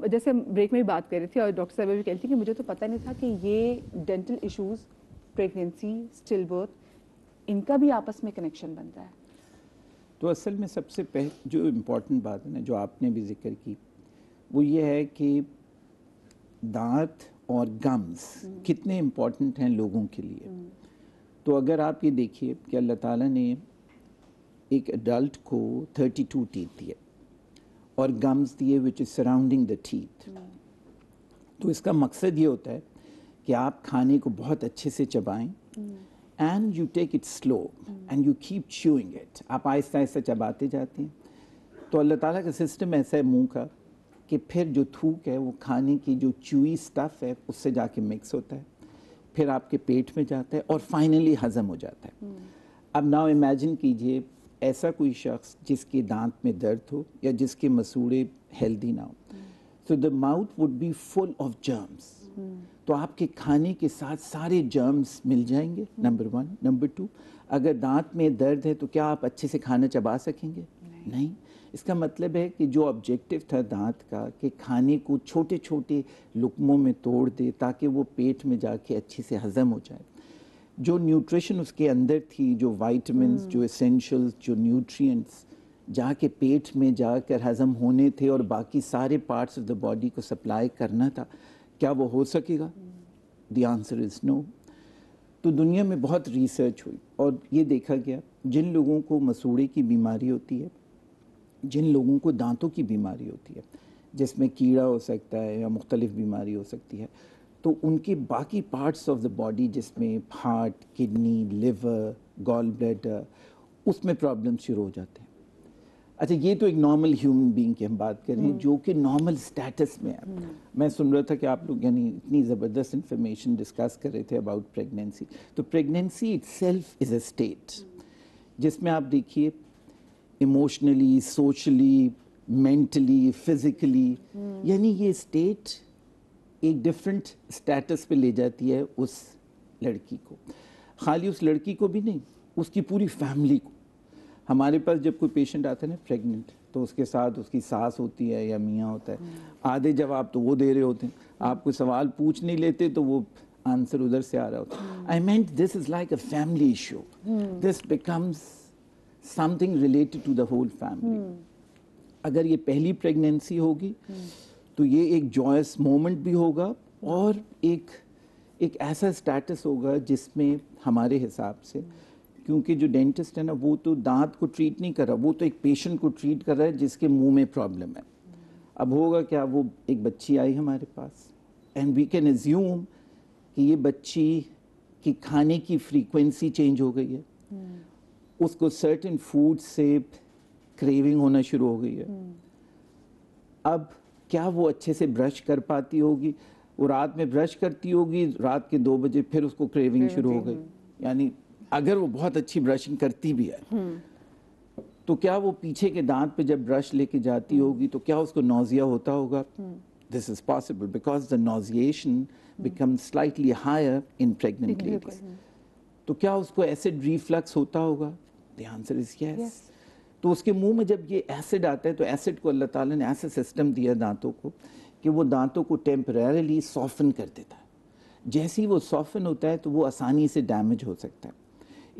جیسے بریک میں بھی بات کر رہی تھی, اور ڈاکٹر صاحب بھی کہتی تھی کہ مجھے تو پتہ نہیں تھا کہ یہ dental issues, pregnancy, stillbirth, ان کا بھی آپس میں کنیکشن بنتا ہے. تو اصل میں سب سے جو امپورٹنٹ بات ہے نا, جو آپ نے بھی ذکر کی, وہ یہ ہے کہ دانت اور گمز کتنے امپورٹنٹ ہیں لوگوں کے لیے. تو اگر آپ یہ دیکھیے کہ اللہ تعالیٰ نے ایک ایڈلٹ کو 32 ٹیتھ دیے اور گمز دیے وچ از سراؤنڈنگ دا ٹیتھ. تو اس کا مقصد یہ ہوتا ہے کہ آپ کھانے کو بہت اچھے سے چبائیں, and you take it slow and you keep chewing it. آپ آہستہ آہستہ چباتے جاتے ہیں. تو اللہ تعالیٰ کا سسٹم ایسا ہے منہ کا کہ پھر جو تھوک ہے وہ کھانے کی جو چوئی سٹف ہے اس سے جا کے مکس ہوتا ہے, پھر آپ کے پیٹ میں جاتا ہے اور فائنلی ہضم ہو جاتا ہے. اب ناؤ امیجن کیجئے ایسا کوئی شخص جس کے دانت میں درد ہو یا جس کے مسوڑے ہیلدی نہ ہو, so the mouth would be full of germs. تو آپ کے کھانے کے ساتھ سارے جرمز مل جائیں گے, نمبر 1. نمبر 2, اگر دانت میں درد ہے تو کیا آپ اچھے سے کھانا چبا سکیں گے؟ نہیں. اس کا مطلب ہے کہ جو آبجیکٹو تھا دانت کا کہ کھانے کو چھوٹے چھوٹے لقموں میں توڑ دے تاکہ وہ پیٹ میں جا کے اچھے سے ہضم ہو جائے, جو نیوٹریشن اس کے اندر تھی, جو وائٹامنس, جو اسینشلز, جو نیوٹرینٹس جا کے پیٹ میں جا کر ہضم ہونے تھے اور باقی سارے پارٹس آف دا باڈی کو سپلائی کرنا تھا, کیا وہ ہو سکے گا؟ دی آنسر از نو. تو دنیا میں بہت ریسرچ ہوئی اور یہ دیکھا گیا جن لوگوں کو مسوڑے کی بیماری ہوتی ہے, جن لوگوں کو دانتوں کی بیماری ہوتی ہے, جس میں کیڑا ہو سکتا ہے یا مختلف بیماری ہو سکتی ہے, تو ان کے باقی پارٹس آف دا باڈی جس میں ہارٹ, کڈنی, لیور, گال بلیڈر, اس میں پرابلم شروع ہو جاتے ہیں. اچھا یہ تو ایک نارمل ہیومن بینگ کی ہم بات کر رہے ہیں جو کہ نارمل سٹیٹس میں ہے. میں سن رہا تھا کہ آپ لوگ یعنی اتنی زبردست انفارمیشن ڈسکس کر رہے تھے اباؤٹ پریگنینسی. تو pregnancy it self is a state جس میں آپ دیکھیے ایموشنلی, سوشلی, مینٹلی, فزیکلی, یعنی یہ اسٹیٹ ایک ڈفرینٹ اسٹیٹس پہ لے جاتی ہے اس لڑکی کو. خالی اس لڑکی کو بھی نہیں, اس کی پوری فیملی کو. ہمارے پاس جب کوئی پیشنٹ آتا ہے نا پریگننٹ, تو اس کے ساتھ اس کی ساس ہوتی ہے یا میاں ہوتا ہے, آدھے جواب تو وہ دے رہے ہوتے ہیں, آپ کوئی سوال پوچھ نہیں لیتے تو وہ آنسر ادھر سے آ رہا ہوتا ہے. I meant this is like a family issue, this becomes something related to the whole family. اگر یہ پہلی پریگنینسی ہوگی تو یہ ایک جوائس مومنٹ بھی ہوگا, اور ایک ایسا اسٹیٹس ہوگا جس میں ہمارے حساب سے, کیونکہ جو ڈینٹسٹ ہے نا وہ تو دانت کو ٹریٹ نہیں کر رہا, وہ تو ایک پیشنٹ کو ٹریٹ کر رہا ہے جس کے منہ میں پرابلم ہے. اب ہوگا کیا, وہ ایک بچی آئی ہمارے پاس, اینڈ وی کین ایزیوم کہ یہ بچی کی کھانے کی فریکوینسی چینج ہو گئی ہے, اس کو سرٹن فوڈ سے کریونگ ہونا شروع ہو گئی ہے. اب کیا وہ اچھے سے برش کر پاتی ہوگی؟ وہ رات میں برش کرتی ہوگی, رات کے 2 بجے پھر اس کو کریونگ شروع ہو گئی. یعنی اگر وہ بہت اچھی برشنگ کرتی بھی ہے تو کیا وہ پیچھے کے دانت پہ جب برش لے کے جاتی ہوگی تو کیا اس کو نوزیا ہوتا ہوگا؟ This is possible because the position becomes slightly higher in pregnant ladies. تو کیا اس کو ایسڈ ریفلکس ہوتا ہوگا؟ The answer is yes. تو اس کے منہ میں جب یہ ایسڈ آتا ہے تو ایسڈ کو اللہ تعالیٰ نے ایسا سسٹم دیا دانتوں کو کہ وہ دانتوں کو ٹیمپریریلی سافن کر دیتا ہے. جیسے ہی وہ سافن ہوتا ہے تو وہ آسانی سے ڈیمیج ہو سکتا ہے.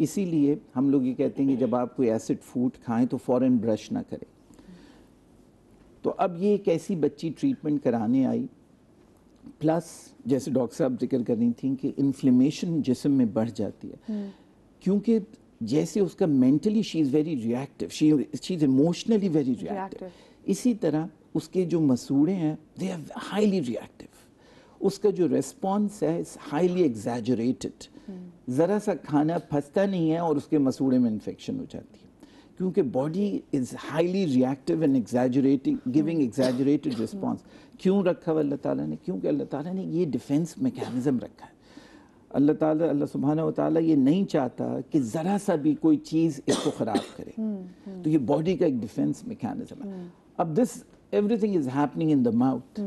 اسی لیے ہم لوگ یہ کہتے ہیں کہ جب آپ کوئی ایسڈ فوڈ کھائیں تو فوراً برش نہ کریں. تو اب یہ ایک ایسی بچی ٹریٹمنٹ کرانے آئی, پلس جیسے ڈاکٹر صاحب ذکر کر رہی تھیں کہ انفلیمیشن جسم میں بڑھ جاتی ہے, کیونکہ جیسے اس کا mentally she is very reactive, she is emotionally very reactive, اسی طرح اس کے جو مسوڑے ہیں دے آر ہائیلی ریئیکٹیو. اس کا جو ریسپانس ہے از ہائیلی ایگزیجریٹڈ. ذرا سا کھانا پھنستا نہیں ہے اور اس کے مسوڑے میں انفیکشن ہو جاتی ہے, کیونکہ body is highly reactive and exaggerating, giving exaggerated response. کیوں رکھا ہوا اللہ تعالیٰ نے؟ کیونکہ اللہ تعالیٰ نے یہ ڈیفینس میکینزم رکھا ہے. اللہ سبحانہ و تعالیٰ یہ نہیں چاہتا کہ ذرا سا بھی کوئی چیز اس کو خراب کرے. تو یہ باڈی کا ایک ڈیفینس میکینزم ہے. اب this every thing is happening in the mouth.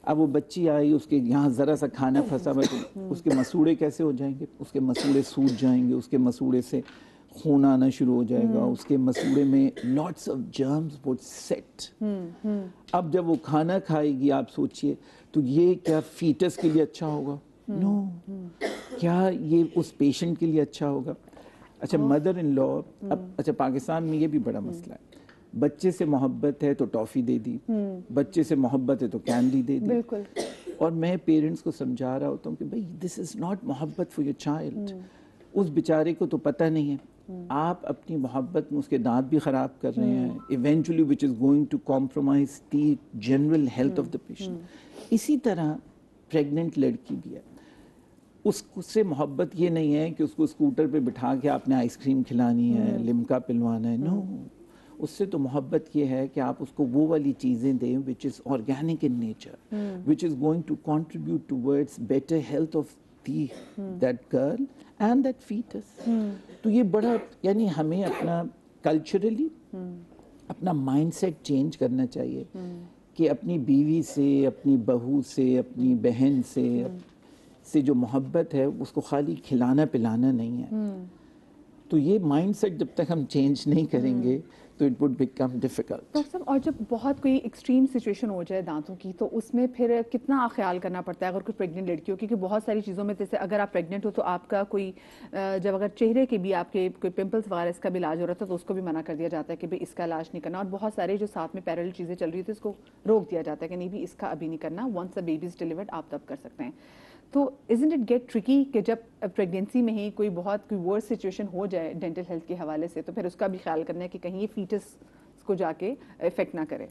اب وہ بچی آئی, اس کے یہاں ذرا سا کھانا پھنسا ہوا تو اس کے مسوڑے کیسے ہو جائیں گے؟ اس کے مسوڑے سوج جائیں گے, اس کے مسوڑے سے خون آنا شروع ہو جائے گا, اس کے مسوڑے میں lots of germs would set. اب جب وہ کھانا کھائے گی آپ سوچئے تو یہ کیا فیٹس کے لیے اچھا ہوگا؟ نو. کیا یہ اس پیشنٹ کے لیے اچھا ہوگا؟ اچھا مدر ان لا, اب اچھا پاکستان میں یہ بھی بڑا مسئلہ ہے, بچے سے محبت ہے تو ٹافی دے دی, بچے سے محبت ہے تو کینڈی دے دی. بالکل. اور میں پیرنٹس کو سمجھا رہا ہوتا ہوں کہ بھائی دس از ناٹ محبت فار یور چائلڈ. اس بیچارے کو تو پتہ نہیں ہے, آپ اپنی محبت میں اس کے دانت بھی خراب کر رہے ہیں, eventually which is going to compromise the general health of the patient. اسی طرح پریگننٹ لڑکی بھی ہے, اس سے محبت یہ نہیں ہے کہ اس کو اسکوٹر پہ بٹھا کے آپ نے آئس کریم کھلانی ہے, لمکا پلوانا ہے. نو, اس سے تو محبت یہ ہے کہ آپ اس کو وہ والی چیزیں دیں which is organic in nature, which is going to contribute towards better health of that girl and that fetus. تو یہ بڑا, یعنی ہمیں اپنا کلچرلی اپنا مائنڈ سیٹ چینج کرنا چاہیے کہ اپنی بیوی سے, اپنی بہو سے, اپنی بہن سے جو محبت ہے اس کو خالی کھلانا پلانا نہیں ہے. تو یہ مائنڈ سیٹ جب تک ہم چینج نہیں کریں گے تو it would become difficult. Doctor صاحب, اور جب بہت کوئی ایکسٹریم سچویشن ہو جائے دانتوں کی تو اس میں پھر کتنا خیال کرنا پڑتا ہے اگر کوئی پریگننٹ لڑکی ہو؟ کیونکہ بہت ساری چیزوں میں, جیسے اگر آپ پریگننٹ ہو تو آپ کا کوئی جب اگر چہرے کے بھی آپ کے کوئی پمپلس وغیرہ اس کا بھی علاج ہو رہا تھا تو اس کو بھی منع کر دیا جاتا ہے کہ بھائی اس کا علاج نہیں کرنا, اور بہت سارے جو ساتھ میں پیرل چیزیں چل رہی تھی اس کو روک دیا جاتا ہے کہ نہیں بھی اس کا ابھی نہیں کرنا, once the baby is delivered آپ تب کر سکتے ہیں. تو isn't it get tricky کہ جب پریگنینسی میں ہی کوئی بہت کوئی ورس سچویشن ہو جائے ڈینٹل ہیلتھ کے حوالے سے تو پھر اس کا بھی خیال کرنا ہے کہ کہیں یہ فیٹس کو جا کے افیکٹ نہ کرے؟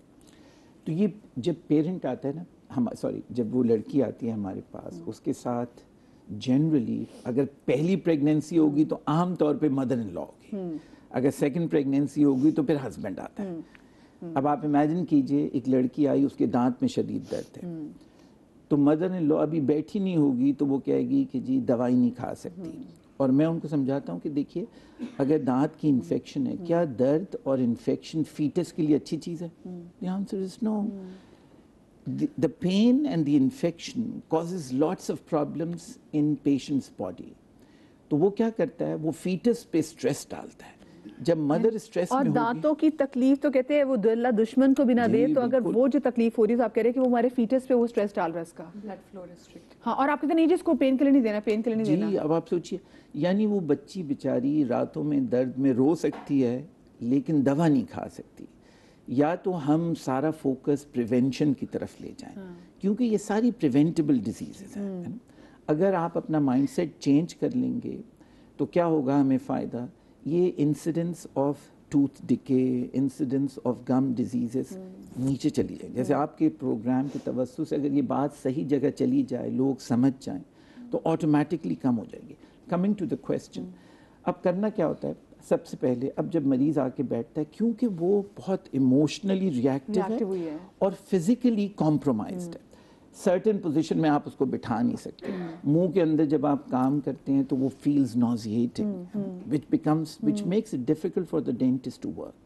تو یہ جب پیرنٹ آتا ہے نا, جب وہ لڑکی آتی ہے ہمارے پاس, اس کے ساتھ جنرلی اگر پہلی پریگنینسی ہوگی تو عام طور پہ مدر ان لا ہوگی, اگر سیکنڈ پریگنینسی ہوگی تو پھر ہسبینڈ آتا ہے. اب آپ امیجن کیجئے ایک لڑکی آئی, اس کے دانت میں شدید درد ہے, تو مدر ان لا ابھی بیٹھی نہیں ہوگی تو وہ کہے گی کہ جی دوائی نہیں کھا سکتی. اور میں ان کو سمجھاتا ہوں کہ دیکھیے اگر دانت کی انفیکشن ہے, کیا درد اور انفیکشن فیٹس کے لیے اچھی چیز ہے؟ The answer is no. The pain and the infection causes lots of problems in patient's body. تو وہ کیا کرتا ہے, وہ فیٹس پہ اسٹریس ڈالتا ہے. جب مدر اسٹریس اور میں دانتوں کی تکلیف تو کہتے ہیں وہ اللہ دشمن کو بھی نہ دے, تو اگر وہ جو تکلیف ہو رہی ہے تو آپ کہہ رہے ہیں کہ وہ ہمارے فیٹس پہ وہ اسٹریس ڈال رہا ہے اس کا, بلڈ فلو ریسٹرکٹ. ہاں, اور آپ کہتے ہیں نہیں جی اس کو پین کلر نہیں دینا, پین کلر نہیں دینا. جی, اب آپ سوچئے, یعنی وہ بچی بیچاری راتوں میں درد میں رو سکتی ہے لیکن دوا نہیں کھا سکتی. یا تو ہم سارا فوکس پریونشن کی طرف لے جائیں, کیونکہ یہ ساری پریونٹیبل ڈیزیزز ہیں. اگر آپ اپنا مائنڈ سیٹ چینج کر لیں گے تو کیا ہوگا ہمیں فائدہ, یہ incidence of tooth decay, incidence of gum diseases نیچے چلی جائیں. جیسے آپ کے پروگرام کے توسط سے اگر یہ بات صحیح جگہ چلی جائے, لوگ سمجھ جائیں, تو آٹومیٹکلی کم ہو جائے گی. کمنگ ٹو دا کویسچن, اب کرنا کیا ہوتا ہے, سب سے پہلے اب جب مریض آ کے بیٹھتا ہے, کیونکہ وہ بہت ایموشنلی ریئیکٹیو ہے اور فزیکلی کمپرومائزڈ ہے, سرٹن پوزیشن میں آپ اس کو بٹھا نہیں سکتے. منہ کے اندر جب آپ کام کرتے ہیں تو وہ feels nauseating, which makes it difficult for the dentist to work.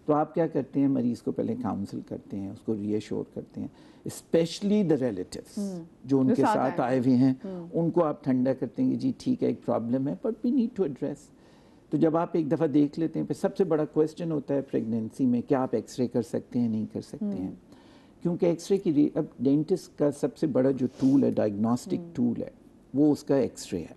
تو آپ کیا کرتے ہیں, مریض کو پہلے کاؤنسل کرتے ہیں, اس کو ری ایشور کرتے ہیں, اسپیشلی دا ریلیٹیوز جو ان کے ساتھ آئے ہوئے ہیں, ان کو آپ ٹھنڈا کرتے ہیں کہ جی ٹھیک ہے ایک پرابلم ہے but we need to address. تو جب آپ ایک دفعہ دیکھ لیتے ہیں, پھر سب سے بڑا کویسچن ہوتا ہے پریگنینسی میں, کیا آپ ایکس رے کر سکتے ہیں, نہیں کر سکتے ہیں, کیونکہ ایکس رے کی اب ڈینٹسٹ کا سب سے بڑا جو ٹول ہے, ڈائگنوسٹک ٹول ہے, وہ اس کا ایکس رے ہے.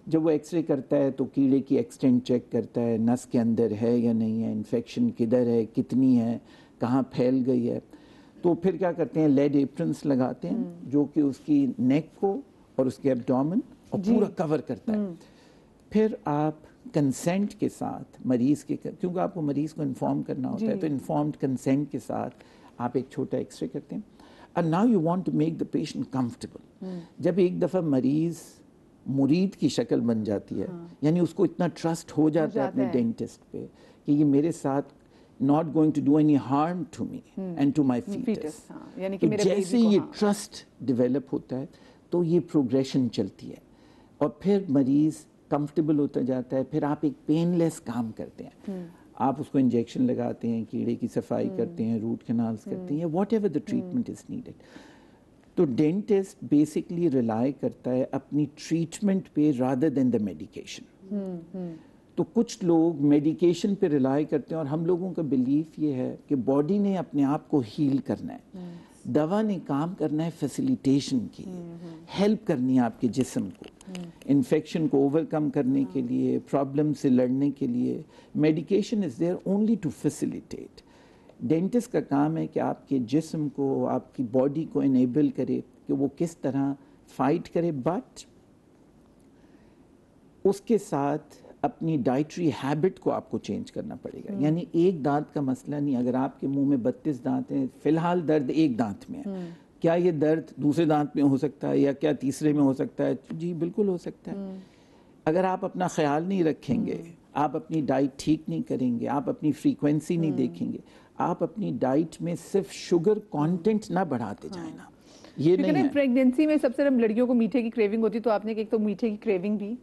جب وہ ایکس رے کرتا ہے تو کیڑے کی ایکسٹینٹ چیک کرتا ہے, نس کے اندر ہے یا نہیں ہے, انفیکشن کدھر ہے, کتنی ہے, کہاں پھیل گئی ہے. تو پھر کیا کرتے ہیں, لیڈ ایپرنس لگاتے ہیں جو کہ اس کی نیک کو اور اس کے ایبڈومن اور پورا کور کرتا ہے. پھر آپ کنسینٹ کے ساتھ مریض کے, کیونکہ آپ کو مریض کو انفارم کرنا ہوتا ہے, تو انفارمڈ کنسینٹ کے ساتھ آپ ایک چھوٹا ایکس رے کرتے ہیں. and now you want to make the patient comfortable. جب ایک دفعہ مریض مرید کی شکل بن جاتی ہے, یعنی اس کو اتنا ٹرسٹ ہو جاتا ہے اپنے ڈینٹسٹ پہ کہ یہ میرے ساتھ not going to do any harm to me and to my fetus. تو جیسے یہ ٹرسٹ ڈیولپ ہوتا ہے تو یہ پروگریشن چلتی ہے اور پھر مریض کمفرٹیبل ہوتا جاتا ہے. پھر آپ ایک پین لیس کام کرتے ہیں, آپ اس کو انجیکشن لگاتے ہیں, کیڑے کی صفائی کرتے ہیں, روٹ کنالز کرتے ہیں, what ever the treatment is needed. تو ڈینٹسٹ بیسکلی ریلائی کرتا ہے اپنی ٹریٹمنٹ پہ رادر دین دا میڈیکیشن. تو کچھ لوگ میڈیکیشن پہ ریلائی کرتے ہیں, اور ہم لوگوں کا بلیف یہ ہے کہ باڈی نے اپنے آپ کو ہیل کرنا ہے, دوا نے کام کرنا ہے فیسیلیٹیشن کی, ہیلپ کرنی ہے آپ کے جسم کو انفیکشن کو اوور کم کرنے کے لیے, پرابلم سے لڑنے کے لیے. Medication is there only to facilitate. Dentist کا کام ہے کہ آپ کے جسم کو, آپ کی باڈی کو انیبل کرے کہ وہ کس طرح فائٹ کرے, بٹ اس کے ساتھ اپنی ڈائٹری ہیبٹ کو آپ کو چینج کرنا پڑے گا. یعنی ایک دانت کا مسئلہ نہیں, اگر آپ کے منہ میں 32 دانت ہیں, فی الحال درد ایک دانت میں ہے, کیا یہ درد دوسرے دانت میں ہو سکتا ہے یا کیا تیسرے میں ہو سکتا ہے؟ جی بالکل ہو سکتا ہے. اگر آپ اپنا خیال نہیں رکھیں گے, آپ اپنی ڈائٹ ٹھیک نہیں کریں گے, آپ اپنی فریکوینسی نہیں دیکھیں گے, آپ اپنی ڈائٹ میں صرف شوگر کانٹینٹ نہ بڑھاتے جائیں نا, یہ نہیں ہے. پریگنینسی میں سب سے لڑکیوں کو میٹھے کی کریونگ ہوتی ہے, تو آپ نے ایک تو میٹھے کی کریونگ بھی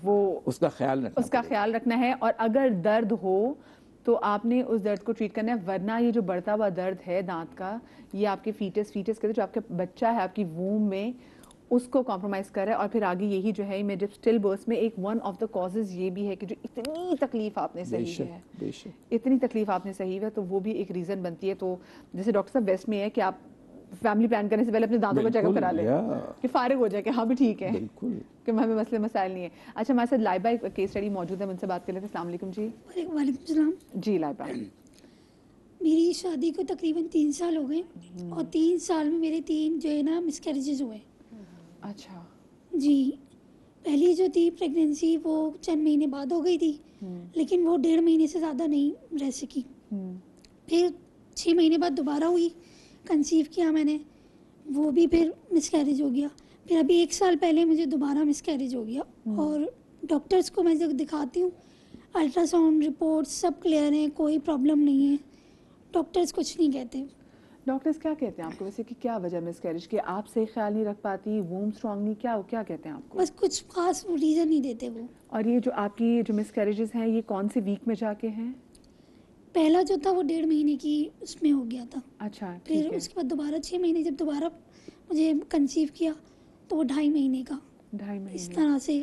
وہ اس کا خیال رکھنا ہے, اور اگر درد ہو تو آپ نے اس درد کو ٹریٹ کرنا ہے, ورنہ یہ جو بڑھتا ہوا درد ہے دانت کا, یہ آپ کے فیٹس کہتے ہیں, جو آپ کا بچہ ہے آپ کی ووم میں, اس کو کمپرومائز کر رہا ہے. اور پھر آگے یہی جو ہے, میں جب اسٹل برتھ میں ایک ون آف دا کازز یہ بھی ہے کہ جو اتنی تکلیف آپ نے سہی ہے, اتنی تکلیف آپ نے سہی ہے, تو وہ بھی ایک ریزن بنتی ہے. تو جیسے ڈاکٹر صاحب ویسٹ میں ہے کہ آپ فیملی پلان کرنے سے پہلے اپنے دانتوں کا چیک اپ کرا لیں کہ فارغ ہو جائے کہ ہاں بھی ٹھیک ہے, کہ ہمیں مسئلے مسائل نہیں ہے. اچھا, ہمارے ساتھ لائبہ ایک کیس اسٹڈی موجود ہے, ان سے بات کر لیتے ہیں. السلام علیکم. جی وعلیکم السلام. جی لائبہ, میری شادی کو تقریباً 3 سال ہو گئے, اور 3 سال میں میرے 3 جو ہے نا مس کیریجز ہوئے. اچھا جی, پہلی جو تھی پریگنینسی وہ چند مہینے بعد ہو گئی تھی, لیکن وہ 1.5 مہینے سے زیادہ نہیں رہ سکی. پھر 6 مہینے بعد دوبارہ ہوئی, کنسیو کیا میں نے, وہ بھی پھر مس کیریج ہو گیا. پھر ابھی 1 سال پہلے مجھے دوبارہ مس کیریج ہو گیا, اور ڈاکٹرز کو میں جب دکھاتی ہوں, الٹرا ساؤنڈ رپورٹ سب کلیئر ہیں, کوئی پرابلم نہیں ہے, ڈاکٹرز کچھ نہیں کہتے. ڈاکٹرز کیا کہتے ہیں آپ کو ویسے کہ کیا وجہ مس کیریج کی؟ آپ صحیح خیال نہیں رکھ پاتی, ووم اسٹرانگ نہیں, کیا کہتے ہیں آپ کو؟ بس کچھ خاص ریزن نہیں دیتے وہ. اور یہ جو آپ کی جو مس کیریجز ہیں, یہ کون سی ویک میں جا کے ہیں؟ پہلا جو تھا وہ 1.5 مہینے کی اس میں ہو گیا تھا. اچھا, پھر اس کے بعد دوبارہ 6 مہینے جب دوبارہ مجھے کنسیو کیا تو وہ 2.5 مہینے کا. 2.5 مہینے اس طرح سے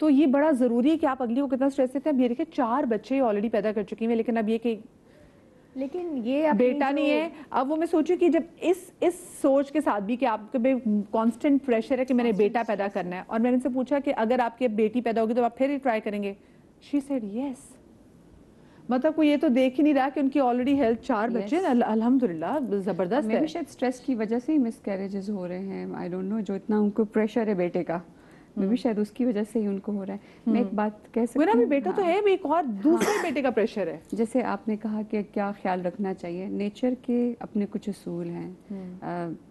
تو یہ بڑا ضروری ہے کہ آپ اگلی کو کتنا اسٹریس دیتے ہیں. اب یہ دیکھیں 4 بچے آلریڈی پیدا کر چکی ہیں, لیکن اب یہ کہ لیکن یہ بیٹا نہیں ہے. اب وہ میں سوچوں کہ جب اس سوچ کے ساتھ بھی کہ آپ کے کانسٹنٹ پریشر ہے کہ میں نے بیٹا پیدا کرنا ہے, اور میں نے ان سے پوچھا کہ اگر آپ کی بیٹی پیدا ہوگی تو آپ پھر ٹرائی کریں گے, شی سیڈ یس. مطلب کوئی یہ تو دیکھ ہی نہیں رہا کہ ان کی آلریڈی ہیلتھ 4 بچے الحمدللہ زبردست ہے. میں شاید اسٹریس کی وجہ سے ہی مس کیریجز ہو رہے ہیں, آئی ڈونٹ نو, جو اتنا ان کو پریشر ہے بیٹے کا, میں بھی شاید اس کی وجہ سے ہی ان کو ہو رہا ہے. میں ایک بات کہہ سکتی ہوں, بیٹا تو ہے, ایک اور دوسرے بیٹے کا پریشر ہے. جیسے آپ نے کہا کہ کیا خیال رکھنا چاہیے, نیچر کے اپنے کچھ اصول ہیں,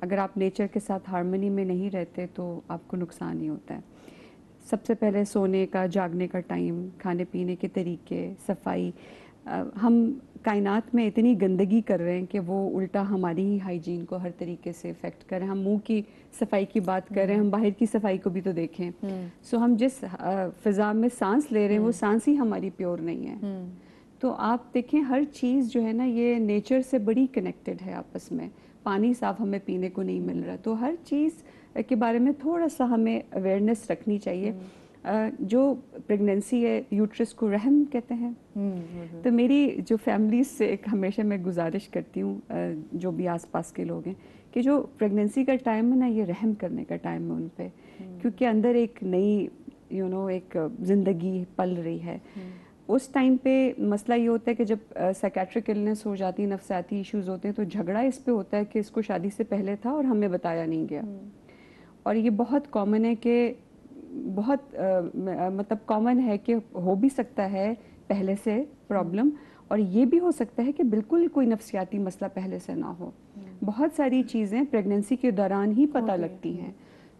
اگر آپ نیچر کے ساتھ ہارمنی میں نہیں رہتے تو آپ کو نقصان ہی ہوتا ہے. سب سے پہلے سونے کا, جاگنے کا ٹائم, کھانے پینے کے طریقے, صفائی. ہم کائنات میں اتنی گندگی کر رہے ہیں کہ وہ الٹا ہماری ہی ہائیجین کو ہر طریقے سے افیکٹ کر رہے ہیں. ہم منہ کی صفائی کی بات کر رہے ہیں, ہم باہر کی صفائی کو بھی تو دیکھیں. سو ہم جس فضا میں سانس لے رہے ہیں وہ سانس ہی ہماری پیور نہیں ہے. تو آپ دیکھیں ہر چیز جو ہے نا یہ نیچر سے بڑی کنیکٹڈ ہے آپس میں. پانی صاف ہمیں پینے کو نہیں مل رہا, تو ہر چیز کے بارے میں تھوڑا سا ہمیں اویئرنیس رکھنی چاہیے. جو پریگنینسی ہے, یوٹرس کو رحم کہتے ہیں. تو میری جو فیملیز سے ایک ہمیشہ میں گزارش کرتی ہوں, جو بھی آس پاس کے لوگ ہیں, کہ جو پریگنینسی کا ٹائم ہے نا یہ رحم کرنے کا ٹائم ہے ان پہ, کیونکہ اندر ایک نئی ایک زندگی پل رہی ہے. اس ٹائم پہ مسئلہ یہ ہوتا ہے کہ جب سائیکیٹرک النس ہو جاتی, نفسیاتی ایشوز ہوتے ہیں, تو جھگڑا اس پہ ہوتا ہے کہ اس کو شادی سے پہلے تھا اور ہمیں بتایا نہیں گیا. اور یہ بہت کامن ہے کہ بہت مطلب کامن ہے کہ ہو بھی سکتا ہے پہلے سے پرابلم, اور یہ بھی ہو سکتا ہے کہ بالکل کوئی نفسیاتی مسئلہ پہلے سے نہ ہو. بہت ساری چیزیں پریگنینسی کے دوران ہی پتہ لگتی ہیں.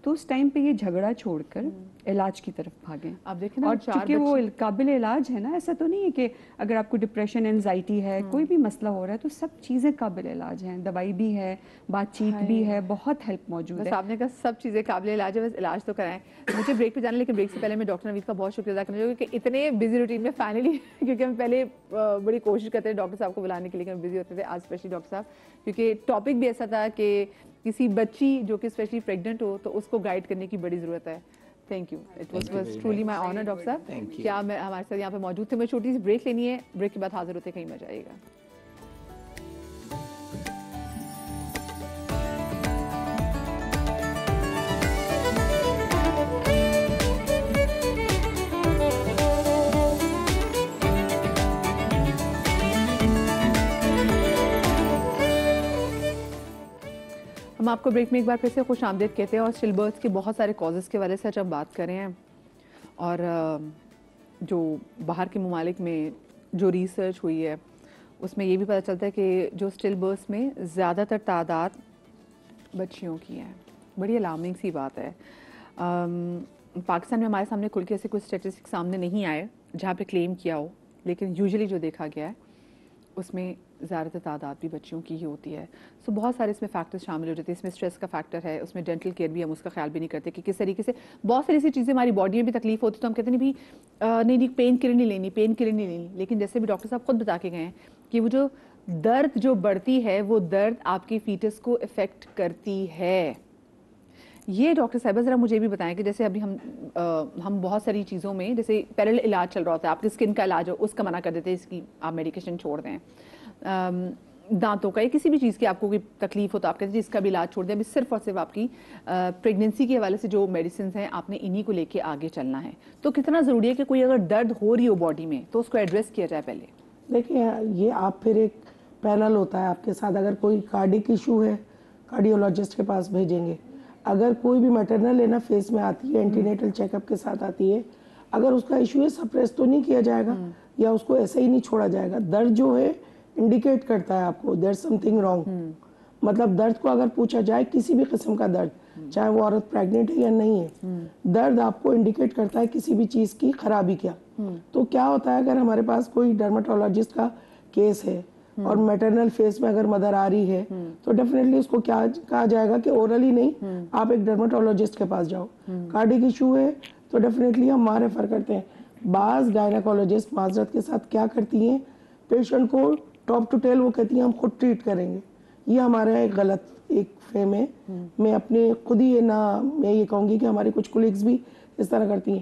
تو اس ٹائم پہ یہ جھگڑا چھوڑ کر علاج کی طرف بھاگیں. آپ دیکھیں اور چونکہ وہ قابل علاج ہے نا, ایسا تو نہیں ہے کہ اگر آپ کو ڈپریشن, انزائٹی ہے, کوئی بھی مسئلہ ہو رہا ہے, تو سب چیزیں قابل علاج ہیں. دوائی بھی ہے, بات چیت بھی ہے, بہت ہیلپ موجود ہے. آپ نے کہا سب چیزیں قابل علاج ہے, بس علاج تو کرائیں. مجھے بریک پہ جانا, لیکن بریک سے پہلے میں ڈاکٹر نوید کا بہت شکریہ ادا کرنا چاہوں گی کہ اتنے بزی روٹین میں فائنلی, کیونکہ ہم پہلے بڑی کوشش کرتے تھے ڈاکٹر صاحب کو بلانے کے لیے, بزی ہوتے تھے. آج اسپیشلی ڈاکٹر صاحب, کیونکہ ٹاپک بھی ایسا تھا کہ کسی بچی جو کہ اسپیشلی پریگننٹ ہو تو اس کو گائیڈ کرنے کی بڑی ضرورت ہے. Thank you, it was truly my owner doctor صاحب کہ آپ ہمارے ساتھ یہاں پہ موجود تھے. میں چھوٹی سی بریک لینی ہے, بریک کے بعد حاضر ہوتے, کہیں مت جائیے گا. ہم آپ کو بریک میں ایک بار پھر سے خوش آمدید کہتے ہیں, اور اسٹل برتھ کے بہت سارے کازز کے وجہ سے ہم بات کر رہے ہیں. اور جو باہر کے ممالک میں جو ریسرچ ہوئی ہے اس میں یہ بھی پتہ چلتا ہے کہ جو اسٹل برتھ میں زیادہ تر تعداد بچیوں کی ہے. بڑی الارمنگ سی بات ہے. پاکستان میں ہمارے سامنے کھل کے ایسے کوئی اسٹیٹسٹک سامنے نہیں آئے جہاں پہ کلیم کیا ہو, لیکن یوزلی جو دیکھا گیا ہے اس میں زیادہ تر تعداد بھی بچیوں کی ہی ہوتی ہے. سو بہت سارے اس میں فیکٹرز شامل ہو جاتے ہیں. اس میں اسٹریس کا فیکٹر ہے, اس میں ڈینٹل کیئر بھی ہم اس کا خیال بھی نہیں کرتے کہ کس طریقے سے بہت ساری ایسی چیزیں ہماری باڈی میں بھی تکلیف ہوتی ہے, تو ہم کہتے ہیں نہیں پین کلر نہیں لینی, پین کلر نہیں لینی. لیکن جیسے بھی ڈاکٹر صاحب خود بتا کے گئے ہیں کہ وہ جو درد جو بڑھتی ہے وہ درد آپ کی فیٹس کو افیکٹ کرتی ہے. یہ ڈاکٹر صاحبہ ذرا مجھے بھی بتائیں کہ جیسے ابھی ہم بہت ساری چیزوں میں, جیسے پیرل علاج چل رہا ہوتا ہے, آپ کی اسکن کا علاج ہو اس کا منع کر دیتے ہیں, اس کی آپ میڈیکیشن چھوڑ دیں. دانتوں کا یا کسی بھی چیز کی آپ کو کوئی تکلیف ہو تو آپ کہتے ہیں اس کا بھی علاج چھوڑ دیں, ابھی صرف اور صرف آپ کی پریگنینسی کے حوالے سے جو میڈیسنز ہیں آپ نے انہی کو لے کے آگے چلنا ہے. تو کتنا ضروری ہے کہ کوئی اگر درد ہو رہی ہو باڈی میں تو اس کو ایڈریس کیا جائے پہلے؟ دیکھیں یہ آپ پھر ایک پینل ہوتا ہے آپ کے ساتھ, اگر کوئی کارڈک ایشو ہے کارڈیولوجسٹ کے پاس بھیجیں گے. اگر کوئی بھی میٹرنل لینا فیس میں آتی ہے, اینٹی نیٹل چیک اپ کے ساتھ آتی ہے, اگر اس کا ایشو ہے سپریس تو نہیں کیا جائے گا یا اس کو ایسے ہی نہیں چھوڑا جائے گا. درد جو ہے انڈیکیٹ کرتا ہے آپ کو دیر سم تھنگ رانگ. مطلب درد کو اگر پوچھا جائے کسی بھی قسم کا درد, چاہے وہ عورت پریگننٹ ہے یا نہیں ہے, درد آپ کو انڈیکیٹ کرتا ہے کسی بھی چیز کی خرابی کیا. تو کیا ہوتا ہے اگر ہمارے پاس کوئی ڈرماٹولوجسٹ کا کیس ہے اور میٹرنل فیس میں اگر مدر آ رہی ہے تو ڈیفینیٹلی اس کو کیا کہا جائے گا کہ اورلی نہیں, آپ ایک ڈرماٹولوجسٹ کے پاس جاؤ. کارڈک ایشو ہے تو ڈیفینیٹلی ہم وہاں ریفر کرتے ہیں. بعض گائنیکولوجسٹ معذرت کے ساتھ کیا کرتی ہیں, پیشنٹ کو ٹاپ ٹو ٹیل وہ کہتی ہیں ہم خود ٹریٹ کریں گے. یہ ہمارا ایک غلط ایک فہم ہے. میں اپنے خود ہی میں یہ کہوں گی کہ ہماری کچھ کولیگز بھی اس طرح کرتی ہیں.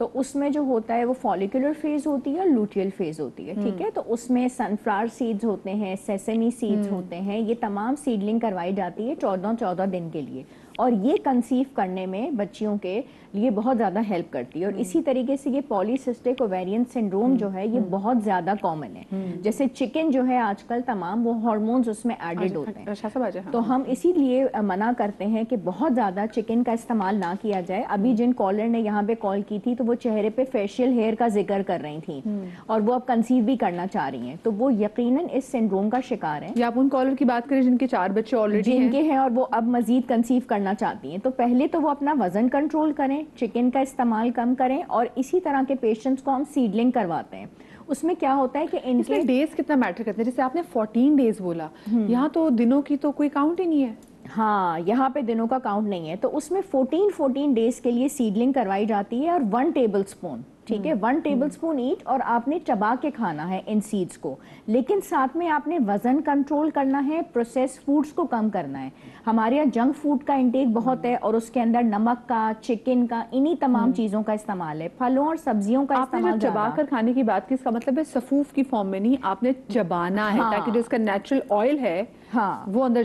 تو اس میں جو ہوتا ہے وہ فولیکولر فیز ہوتی ہے اور لوٹیل فیز ہوتی ہے, ٹھیک ہے. تو اس میں سن فلاور سیڈز ہوتے ہیں, سیسمی سیڈز ہوتے ہیں, یہ تمام سیڈلنگ کروائی جاتی ہے 14 دن کے لیے, اور یہ کنسیو کرنے میں بچیوں کے لیے بہت زیادہ ہیلپ کرتی ہے. اور اسی طریقے سے یہ پولیسسٹک اوویرین سنڈروم جو ہے یہ بہت زیادہ کامن ہے. جیسے چکن جو ہے آج کل تمام وہ ہارمونز اس میں ایڈڈ ہوتے ہیں, تو ہم اسی لیے منع کرتے ہیں کہ بہت زیادہ چکن کا استعمال نہ کیا جائے. ابھی جن کالر نے یہاں پہ کال کی تھی تو وہ چہرے پہ فیشیل ہیئر کا ذکر کر رہی تھیں, اور وہ اب کنسیو بھی کرنا چاہ رہی ہیں, تو وہ یقیناً اس سنڈروم کا شکار ہیں. یا آپ ان کالر کی بات کریں جن کے 4 بچے آلریڈی جن کے ہیں اور وہ اب مزید کنسیو کرنا چاہتی ہیں, تو پہلے تو وہ اپنا وزن کنٹرول کریں, چکن کا استعمال کم کریں, اور اسی طرح کے پیشنٹس کو ہم سیڈلنگ کرواتے ہیں. اس میں کیا ہوتا ہے کہ ان کے ڈیز کتنا میٹر کرتے ہیں, جیسے آپ نے 14 ڈیز بولا, یہاں تو دنوں کی تو کوئی کاؤنٹ ہی نہیں ہے. ہاں, یہاں پہ دنوں کا کاؤنٹ نہیں ہے, تو اس میں 14 ڈیز کے لیے سیڈلنگ کروائی جاتی ہے, اور 1 ٹیبل اسپون, ٹھیک ہے, 1 ٹیبل اسپون ایچ, اور آپ نے چبا کے کھانا ہے ان سیڈز کو, لیکن ساتھ میں آپ نے وزن کنٹرول کرنا ہے, پروسیس فوڈز کو کم کرنا ہے. ہمارے یہاں جنک فوڈ کا انٹیک بہت ہے, اور اس کے اندر نمک کا, چکن کا, انہی تمام چیزوں کا استعمال ہے. پھلوں اور سبزیوں کا استعمال آپ نے چبا کر کھانے کی بات کی, اس کا مطلب ہے صفوف کی فارم میں نہیں, آپ نے چبانا ہے تاکہ جو اس کا نیچرل آئل ہے وہ اندر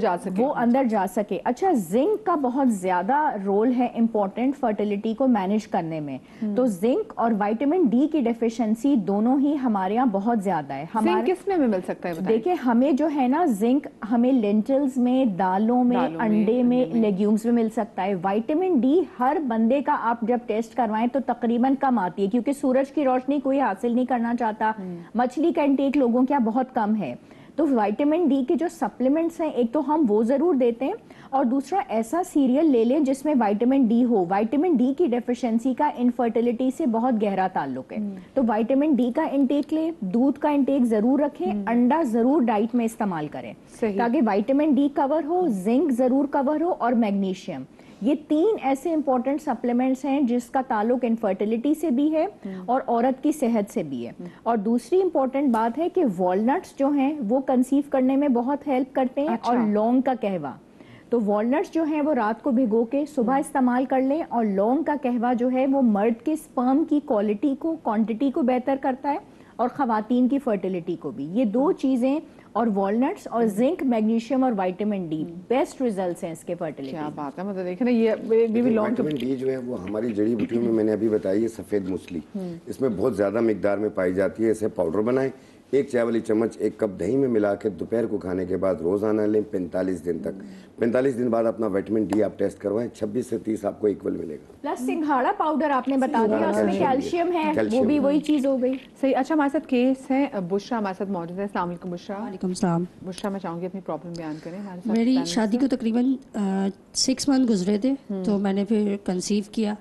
جا سکے. اچھا, زنک کا بہت زیادہ رول ہے امپورٹنٹ فرٹیلیٹی کو مینیج کرنے میں. تو زنک اور وائٹامن ڈی کی ڈیفیشنسی دونوں ہی ہمارے یہاں بہت زیادہ ہے. زنک کس میں مل سکتا ہے؟ دیکھیں, ہمیں جو ہے نا زنک ہمیں لینٹلز میں, دالوں میں, انڈے میں, لیگیومز میں مل سکتا ہے. وائٹامن ڈی ہر بندے کا آپ جب ٹیسٹ کروائیں تو تقریباً کم آتی ہے, کیونکہ سورج کی روشنی کوئی حاصل نہیں کرنا چاہتا, مچھلی کا انٹیک لوگوں کا بہت کم ہے. تو وائٹامن ڈی کے جو سپلیمنٹس ہیں, ایک تو ہم وہ ضرور دیتے ہیں, اور دوسرا ایسا سیریل لے لیں جس میں وائٹامن ڈی ہو. وائٹامن ڈی کی ڈیفیشنسی کا انفرٹیلیٹی سے بہت گہرا تعلق ہے. تو وائٹامن ڈی کا انٹیک لیں, دودھ کا انٹیک ضرور رکھیں, انڈا ضرور ڈائٹ میں استعمال کریں تاکہ وائٹامن ڈی کور ہو, زنک ضرور کور ہو, اور میگنیشیم. یہ 3 ایسے امپورٹنٹ سپلیمنٹس ہیں جس کا تعلق انفرٹیلیٹی سے بھی ہے اور عورت کی صحت سے بھی ہے. اور دوسری امپورٹنٹ بات ہے کہ والنٹس جو ہیں وہ کنسیو کرنے میں بہت ہیلپ کرتے ہیں. اور لونگ کا قہوہ, تو والنٹس جو ہیں وہ رات کو بھگو کے صبح استعمال کر لیں, اور لونگ کا قہوہ جو ہے وہ مرد کے سپرم کی کوالٹی کو, کوانٹٹی کو بہتر کرتا ہے, اور خواتین کی فرٹیلیٹی کو بھی. یہ 2 چیزیں, اور والنٹس اور زنک, میگنیشیم اور وائٹامن ڈی, بیسٹ ریزلٹس ہیں اس کے فرٹیلیٹی. کیا بات ہے, مطلب دیکھیں نا, یہ بھی وائٹامن ڈی جو ہے وہ ہماری جڑی بوٹیوں میں نے ابھی بتائی ہے, سفید موسلی, اس میں بہت زیادہ مقدار میں پائی جاتی ہے. اسے پاؤڈر بنائیں, 1 چائے والی چمچ 1 کپ دہی میں ملا کے دوپہر کو کھانے کے بعد روزانہ لیں 45 دن تک. 45 دن بعد اپنا وائٹامن ڈی آپ ٹیسٹ کروائیں, 26 سے 30 آپ کو ایکول ملے گا. پلس سنگھاڑا پاؤڈر آپ نے بتا دیا, اس میں کیلشیم ہے, وہ بھی وہی چیز ہو گئی. صحیح. اچھا, ہمارے ساتھ کیس ہے بشرا ہمارے ساتھ موجود ہے. السلام علیکم بشرا. وعلیکم السلام. بشرا, میں چاہوں گی اپنی پرابلم بیان کریں ہمارے ساتھ. میری شادی کو تقریباً 6 منتھ گزرے تھے, تو میں نے پھر کنسیو کیا,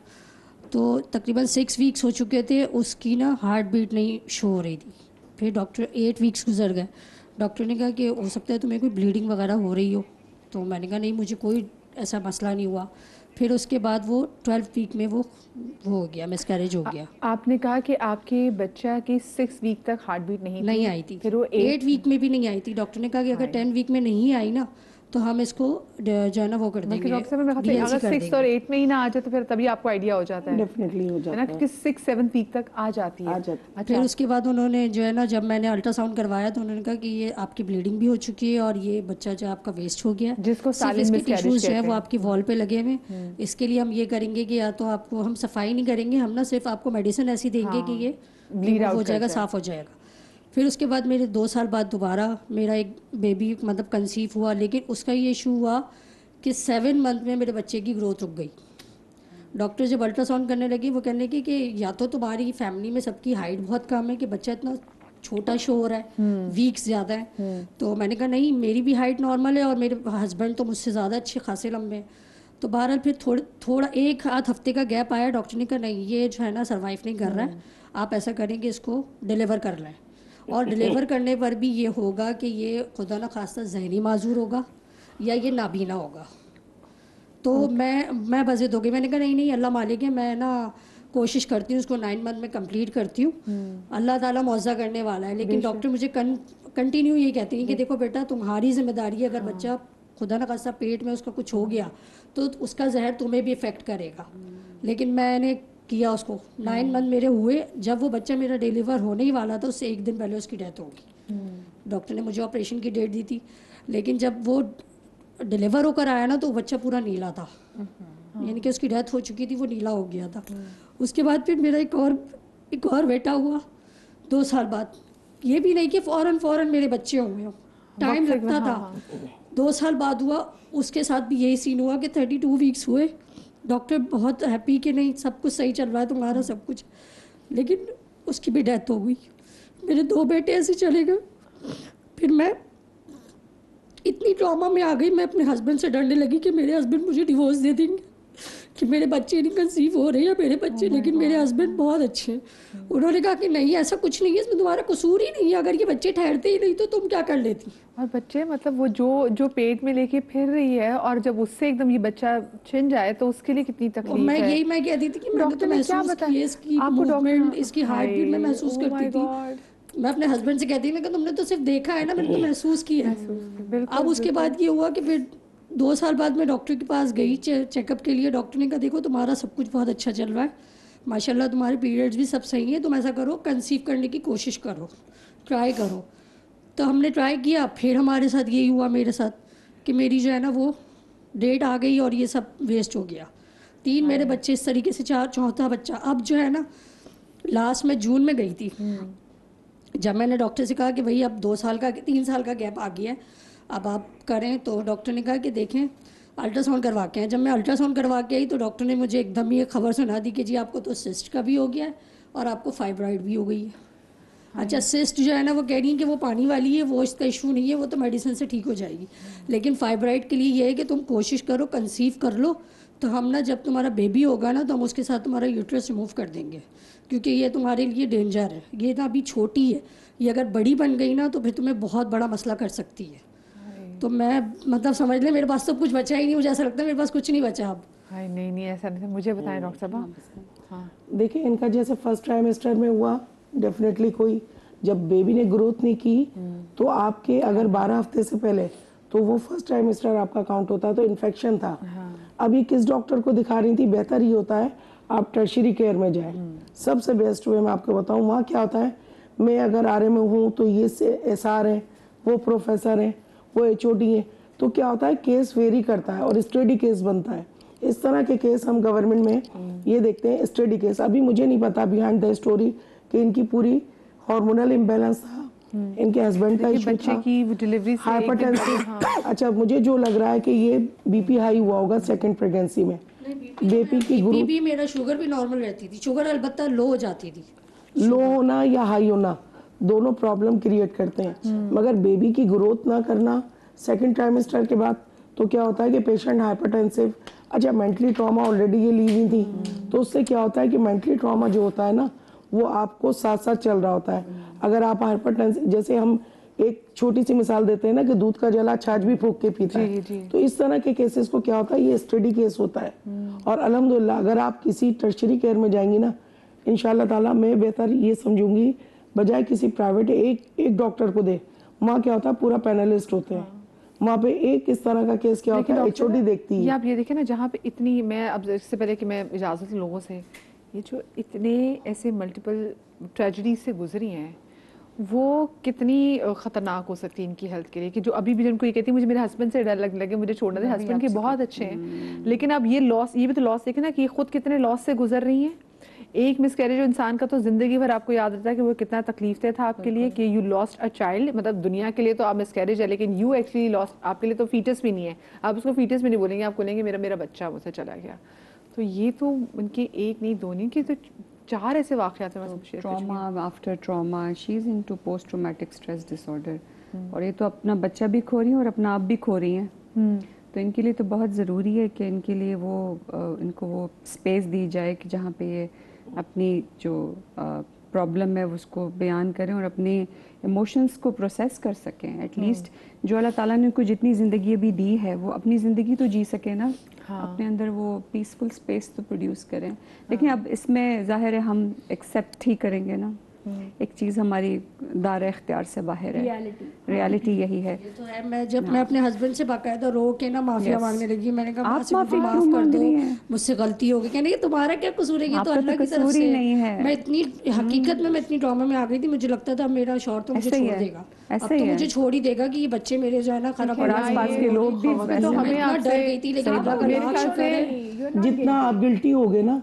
تو تقریباً 6 ویکس ہو چکے تھے. اس کی نا ہارٹ بیٹ نہیں شو ہو رہی تھی. پھر ڈاکٹر 8 ویکس گزر گئے, ڈاکٹر نے کہا کہ ہو سکتا ہے تمہیں کوئی بلیڈنگ وغیرہ ہو رہی ہو. تو میں نے کہا نہیں, مجھے کوئی ایسا مسئلہ نہیں ہوا. پھر اس کے بعد وہ 12 ویک میں وہ ہو گیا, مس کیریج ہو گیا. آپ نے کہا کہ آپ کے بچہ کی 6 ویک تک ہارٹ بیٹ نہیں آئی تھی, پھر وہ 8 ویک میں بھی نہیں آئی تھی. ڈاکٹر نے کہا کہ اگر 10 ویک میں نہیں آئی نا تو ہم اس کو جو ہے نا وہ کر دیں گے. اگر 6 اور 8 میں ہی نہ آ جائے تو پھر تبھی آپ کو آئیڈیا ہو جاتا ہے. ڈیفینیٹلی ہو جاتا ہے, کیونکہ 6-7 ویک تک آ جاتی ہے. پھر اس کے بعد انہوں نے جو ہے نا, جب میں نے الٹرا ساؤنڈ کروایا تو انہوں نے کہا کہ یہ آپ کی بلیڈنگ بھی ہو چکی ہے, اور یہ بچہ جو آپ کا ویسٹ ہو گیا, جس کو ٹیشوز جو ہے وہ آپ کی وال پہ لگے ہوئے. اس کے لیے ہم یہ کریں گے کہ یا تو آپ کو ہم صفائی نہیں کریں گے, ہم نہ صرف آپ کو میڈیسن ایسی دیں گے کہ یہ بلیڈ ہو جائے گا, صاف ہو جائے گا. پھر اس کے بعد میرے 2 سال بعد دوبارہ میرا ایک بیبی مطلب کنسیو ہوا, لیکن اس کا یہ ایشو ہوا کہ 7 منتھ میں میرے بچے کی گروتھ رک گئی. ڈاکٹر جب الٹرا ساؤنڈ کرنے لگی, وہ کہنے لگی کہ یا تو تمہاری فیملی میں سب کی ہائٹ بہت کم ہے کہ بچہ اتنا چھوٹا شو ہو رہا ہے, ویکس زیادہ ہیں. تو میں نے کہا نہیں, میری بھی ہائٹ نارمل ہے, اور میرے ہسبینڈ تو مجھ سے زیادہ اچھے خاصے لمبے ہیں. تو بہرحال پھر تھوڑا 1 ہفتے کا گیپ آیا. ڈاکٹر نے کہا نہیں, یہ جو ہے نا سروائیو نہیں کر رہا ہے, آپ ایسا کریں کہ اس کو ڈیلیور کر لیں. اور ڈیلیور کرنے پر بھی یہ ہوگا کہ یہ خدا نہ خواستہ ذہنی معذور ہوگا یا یہ نابینا ہوگا. تو میں بضد ہو گئی. میں نے کہا نہیں, اللہ مالک ہے, میں نا کوشش کرتی ہوں اس کو 9 منتھ میں کمپلیٹ کرتی ہوں, اللہ تعالیٰ معاوضہ کرنے والا ہے. لیکن ڈاکٹر مجھے کنٹینیو یہ کہتی ہیں کہ دیکھو بیٹا, تمہاری ذمہ داری ہے, اگر بچہ خدا نہ خواستہ پیٹ میں اس کا کچھ ہو گیا تو اس کا زہر تمہیں بھی افیکٹ کرے گا. لیکن میں نے کیا اس کو. 9 منتھ میرے ہوئے, جب وہ بچہ میرا ڈیلیور ہونے ہی والا تھا اس سے 1 دن پہلے اس کی ڈیتھ ہو گئی. ڈاکٹر نے مجھے آپریشن کی ڈیٹ دی تھی, لیکن جب وہ ڈیلیور ہو کر آیا نا تو وہ بچہ پورا نیلا تھا, یعنی کہ اس کی ڈیتھ ہو چکی تھی, وہ نیلا ہو گیا تھا. اس کے بعد پھر میرا ایک اور بیٹا ہوا 2 سال بعد. یہ بھی نہیں کہ فوراً میرے بچے ہوئے ہوں, ٹائم لگتا تھا. 2 سال بعد ہوا, اس کے ساتھ بھی یہی سین ہوا کہ 32 ویکس ہوئے. ڈاکٹر بہت ہیپی کہ نہیں سب کچھ صحیح چل رہا ہے تمہارا سب کچھ, لیکن اس کی بھی ڈیتھ ہو گئی. میرے 2 بیٹے ایسے چلے گئے. پھر میں اتنی ٹراما میں آ گئی, میں اپنے ہسبینڈ سے ڈرنے لگی کہ میرے ہسبینڈ مجھے ڈیورس دے دیں گے, کہ میرے بچے نہیں کنسیو ہو رہے ہیں میرے بچے. لیکن میرے ہسبینڈ بہت اچھے ہیں, انہوں نے کہا کہ نہیں ایسا کچھ نہیں ہے, اس میں تمہارا قصور ہی نہیں ہے, اگر یہ بچے ٹھہرتے ہی نہیں تو تم کیا کر لیتی. اور بچے مطلب وہ جو پیٹ میں لے کے پھر رہی ہے, اور جب اس سے ایک دم یہ بچہ چھن جائے تو اس کے لیے کتنی تکلیف ہے. میں کہتی تھی کہ میں نے تو محسوس کی اس کی موومنٹ, اس کی ہارٹ بیٹ میں محسوس کرتی تھی. میں اپنے ہسبینڈ سے کہتی ہوں کہ تم نے تو صرف دیکھا ہے نا, میں نے تو محسوس کیا ہے. اب اس کے بعد یہ ہوا کہ پھر 2 سال بعد میں ڈاکٹر کے پاس گئی چیک اپ کے لیے. ڈاکٹر نے کہا دیکھو تمہارا سب کچھ بہت اچھا چل رہا ہے, ماشاء اللہ تمہارے پیریڈز بھی سب صحیح ہیں, تم ایسا کرو کنسیو کرنے کی کوشش کرو, ٹرائی کرو. تو ہم نے ٹرائی کیا. پھر ہمارے ساتھ یہی ہوا میرے ساتھ کہ میری جو ہے نا وہ ڈیٹ آ گئی اور یہ سب ویسٹ ہو گیا. 3 میرے بچے اس طریقے سے, 4 بچہ. اب جو ہے نا لاسٹ میں جون میں گئی تھی, جب میں نے ڈاکٹر سے کہا کہ بھائی اب 2 سال کا 3 سال کا گیپ آ گیا ہے, اب آپ کریں, تو ڈاکٹر نے کہا کہ دیکھیں الٹرا ساؤنڈ کروا کے ہیں. جب میں الٹرا ساؤنڈ کروا کے آئی تو ڈاکٹر نے مجھے ایک دم یہ خبر سنا دی کہ جی آپ کو تو سسٹ کا بھی ہو گیا ہے اور آپ کو فائبرائڈ بھی ہو گئی ہے. اچھا سسٹ جو ہے نا وہ کہہ رہی ہیں کہ وہ پانی والی ہے, وہ اس کا ایشو نہیں ہے, وہ تو میڈیسن سے ٹھیک ہو جائے گی. لیکن فائبرائڈ کے لیے یہ ہے کہ تم کوشش کرو کنسیو کر لو, تو ہم نا جب تمہارا بیبی ہوگا نا تو ہم اس کے ساتھ تمہارا یوٹرس ریموو کر دیں گے, کیونکہ یہ تمہارے لیے ڈینجر ہے. یہ نا ابھی چھوٹی ہے, یہ اگر بڑی بن گئی نا تو پھر تمہیں بہت بڑا مسئلہ کر سکتی ہے. تو میں مطلب سمجھ لیں میرے پاس تو کچھ بچا ہی نہیں, مجھے ایسا لگتا ہے میرے پاس کچھ نہیں بچا اب. نہیں ایسا نہیں. مجھے بتائیں ڈاکٹر صاحبہ. ہاں دیکھیں ان کا جیسے فرسٹ ٹرائمیسٹر میں ہوا, ڈیفینیٹلی کوئی جب بیبی نے گروتھ نہیں کی تو آپ کے اگر 12 ہفتے سے پہلے تو وہ فرسٹ ٹرائمیسٹر آپ کا کاؤنٹ ہوتا ہے, تو انفیکشن تھا. ابھی کس ڈاکٹر کو دکھا رہی تھی, بہتر ہی ہوتا ہے آپ ٹرشری کیئر میں جائیں. سب سے بیسٹ وے میں آپ کو بتاؤں, وہاں کیا ہوتا ہے, میں اگر آر ایم ہوں تو یہ ایس آر ہیں, وہ پروفیسر ہیں, وہ ایچ او ڈی ہیں, تو کیا ہوتا ہے کیس ویری کرتا ہے اور اسٹڈی کیس بنتا ہے. اس طرح کے کیس ہم گورنمنٹ میں یہ دیکھتے ہیں اسٹڈی کیس. ابھی مجھے نہیں پتا بیہائنڈ دا اسٹوری کہ ان کی پوری ہارمونل امبیلنس تھا, ان کے ہسبینڈ کا ایشو تھا, ہائپر ٹینشن. اچھا مجھے جو لگ رہا ہے کہ یہ بی پی ہائی ہوا ہوگا سیکنڈ پریگنسی میں. بی پی میرا شوگر بھی نارمل رہتی تھی, شوگر البتہ لو ہو جاتی تھی. لو ہونا یا ہائی ہونا دونوں پرابلم کریٹ کرتے ہیں, مگر بیبی کی گروتھ نہ کرنا سیکنڈ ٹرائمیسٹر کے بعد تو کیا ہوتا ہے کہ پیشنٹ ہائپر ٹینسو. اچھا مینٹلی ٹراما آلریڈی یہ لی ہوئی تھی, تو اس سے کیا ہوتا ہے کہ مینٹلی ٹراما جو ہوتا ہے نا وہ آپ کو ساتھ ساتھ چل رہا ہوتا ہے. اگر آپ ہائپر ٹینسو, جیسے ہم ایک چھوٹی سی مثال دیتے ہیں نا کہ دودھ کا جلا چھاچھ بھی پھونک کے پیتا ہے, تو اس طرح کے کیسز کو کیا ہوتا ہے یہ اسٹڈی کیس ہوتا ہے. اور الحمدللہ اگر آپ کسی ٹرشری کیئر میں جائیں گی نا, انشاءاللہ تعالیٰ میں بہتر یہ سمجھوں گی بجائے کسی پرائیویٹ ایک ڈاکٹر کو دے. وہاں کیا ہوتا ہے پورا پینلسٹ ہوتے ہیں, وہاں پہ ایک اس طرح کا کیس کیا ہوتا ہے ایچ او ڈی دیکھتی ہے. یہ آپ یہ دیکھیں نا جہاں پہ اتنی, میں اب اس سے پہلے کہ میں اجازت لوگوں سے, یہ جو اتنے ایسے ملٹیپل ٹریجڈی سے گزری ہیں وہ کتنی خطرناک ہو سکتی ہے ان کی ہیلتھ کے لیے, کہ جو ابھی بھی جن کو یہ کہتی ہے مجھے میرے ہسبینڈ سے ڈر لگنے لگے, مجھے چھوڑنا تھا, ہسبینڈ کے بہت اچھے ہیں, لیکن اب یہ لاس, یہ بھی تو لاس دیکھیں نا کہ یہ خود کتنے لاس سے گزر رہی ہیں. ایک مس کیریج جو انسان کا تو زندگی بھر آپ کو یاد رہتا ہے کہ وہ کتنا تکلیف دہ تھا آپ کے لیے, کہ یو لاسٹ اے چائلڈ. مطلب دنیا کے لیے تو آپ مس کیریج ہے, لیکن یو ایکچولی لاسٹ, آپ کے لیے تو فیٹس بھی نہیں ہے, آپ اس کو فیٹس بھی نہیں بولیں گے, آپ بولیں گے میرا بچہ مجھ سے چلا گیا. تو یہ تو ان کے ایک نہیں دو نہیں, کہ تو 4 ایسے واقعات ہیں. Trauma after trauma, she is into post traumatic stress dish order, اور یہ تو اپنا بچہ بھی کھو رہی ہیں اور اپنا آپ بھی کھو رہی ہیں. تو ان کے لیے تو بہت ضروری ہے کہ ان کے لیے وہ ان کو وہ اسپیس دی جائے کہ جہاں پہ یہ اپنی جو پرابلم ہے اس کو بیان کریں اور اپنے ایموشنس کو پروسیس کر سکیں. ایٹ لیسٹ جو اللہ تعالیٰ نے ان کو جتنی زندگی ابھی دی ہے وہ اپنی زندگی تو جی سکے نا, اپنے اندر وہ پیسفل اسپیس تو پروڈیوس کریں. لیکن اب اس میں ظاہر ہے ہم ایکسیپٹ ہی کریں گے نا, ایک چیز ہماری دائرہ اختیار سے باہر ہے، ریالٹی یہی ہے. یہ تو ہے. میں جب میں اپنے ہسبینڈ سے باقاعدہ رو کے نا معافیا مانگنے لگی، میں نے کہا آپ معافی معاف کیوں کر مانگ دو، رہی ہیں؟ مجھ سے غلطی ہو گئی. کہنے کہ تمہارا کیا قصور ہے، یہ آپ تو کا اللہ کی طرف قصور ہی سے نہیں ہے. میں اتنی حقیقت میں اتنی ڈرامے میں آ گئی تھی، مجھے لگتا تھا میرا شوہر تو مجھے چھوڑ دے گا، اب تو مجھے چھوڑ ہی دے گا کہ یہ بچے میرے جو ہے نا خراب اور آس پاس کے لوگ بھی ہمیں اتنا ڈر گئی تھی. لیکن اللہ کا لاکھ شکر ہے جتنا آپ گلٹی ہو گے نا،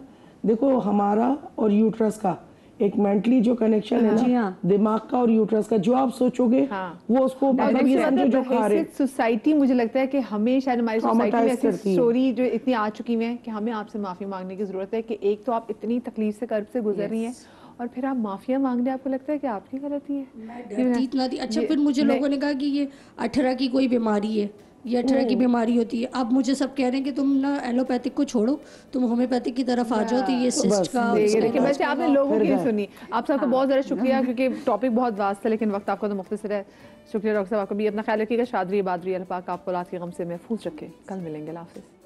دیکھو ہمارا اور یوٹرس کا ایک مینٹلی جو کنیکشن ہے نا دماغ کا اور یوٹرس کا، جو آپ سوچو گے وہ اس کو مطلب یہ سمجھو جو کھا رہے. سوسائٹی مجھے لگتا ہے کہ ہمیں شاید ہماری سوسائٹی میں ایسی اسٹوری جو اتنی آ چکی ہیں کہ ہمیں آپ سے معافی مانگنے کی ضرورت ہے کہ ایک تو آپ اتنی تکلیف سے کرب سے گزر رہی ہیں اور پھر آپ معافیا مانگنے آپ کو لگتا ہے کہ آپ کی غلطی ہے. میں ڈرتی اتنا تھی. اچھا پھر مجھے لوگوں نے کہا کہ یہ 18 کی کوئی بیماری ہے، یہ 18 کی بیماری ہوتی ہے. اب مجھے سب کہہ رہے ہیں کہ تم نا ایلوپیتھک کو چھوڑو، تم ہومیوپیتھک کی طرف آ جاؤ. تو یہ سسٹ کا لیکن ویسے آپ نے لوگوں کی سنی. آپ سب کو بہت زیادہ شکریہ کیونکہ ٹاپک بہت واسط ہے لیکن وقت آپ کا تو مختصر ہے. شکریہ ڈاکٹر صاحب. آپ کو بھی اپنا خیال رکھیے گا. شادری بادری اللہ پاک آپ کو رات کے غم سے محفوظ رکھے. کل ملیں گے. اللہ حافظ.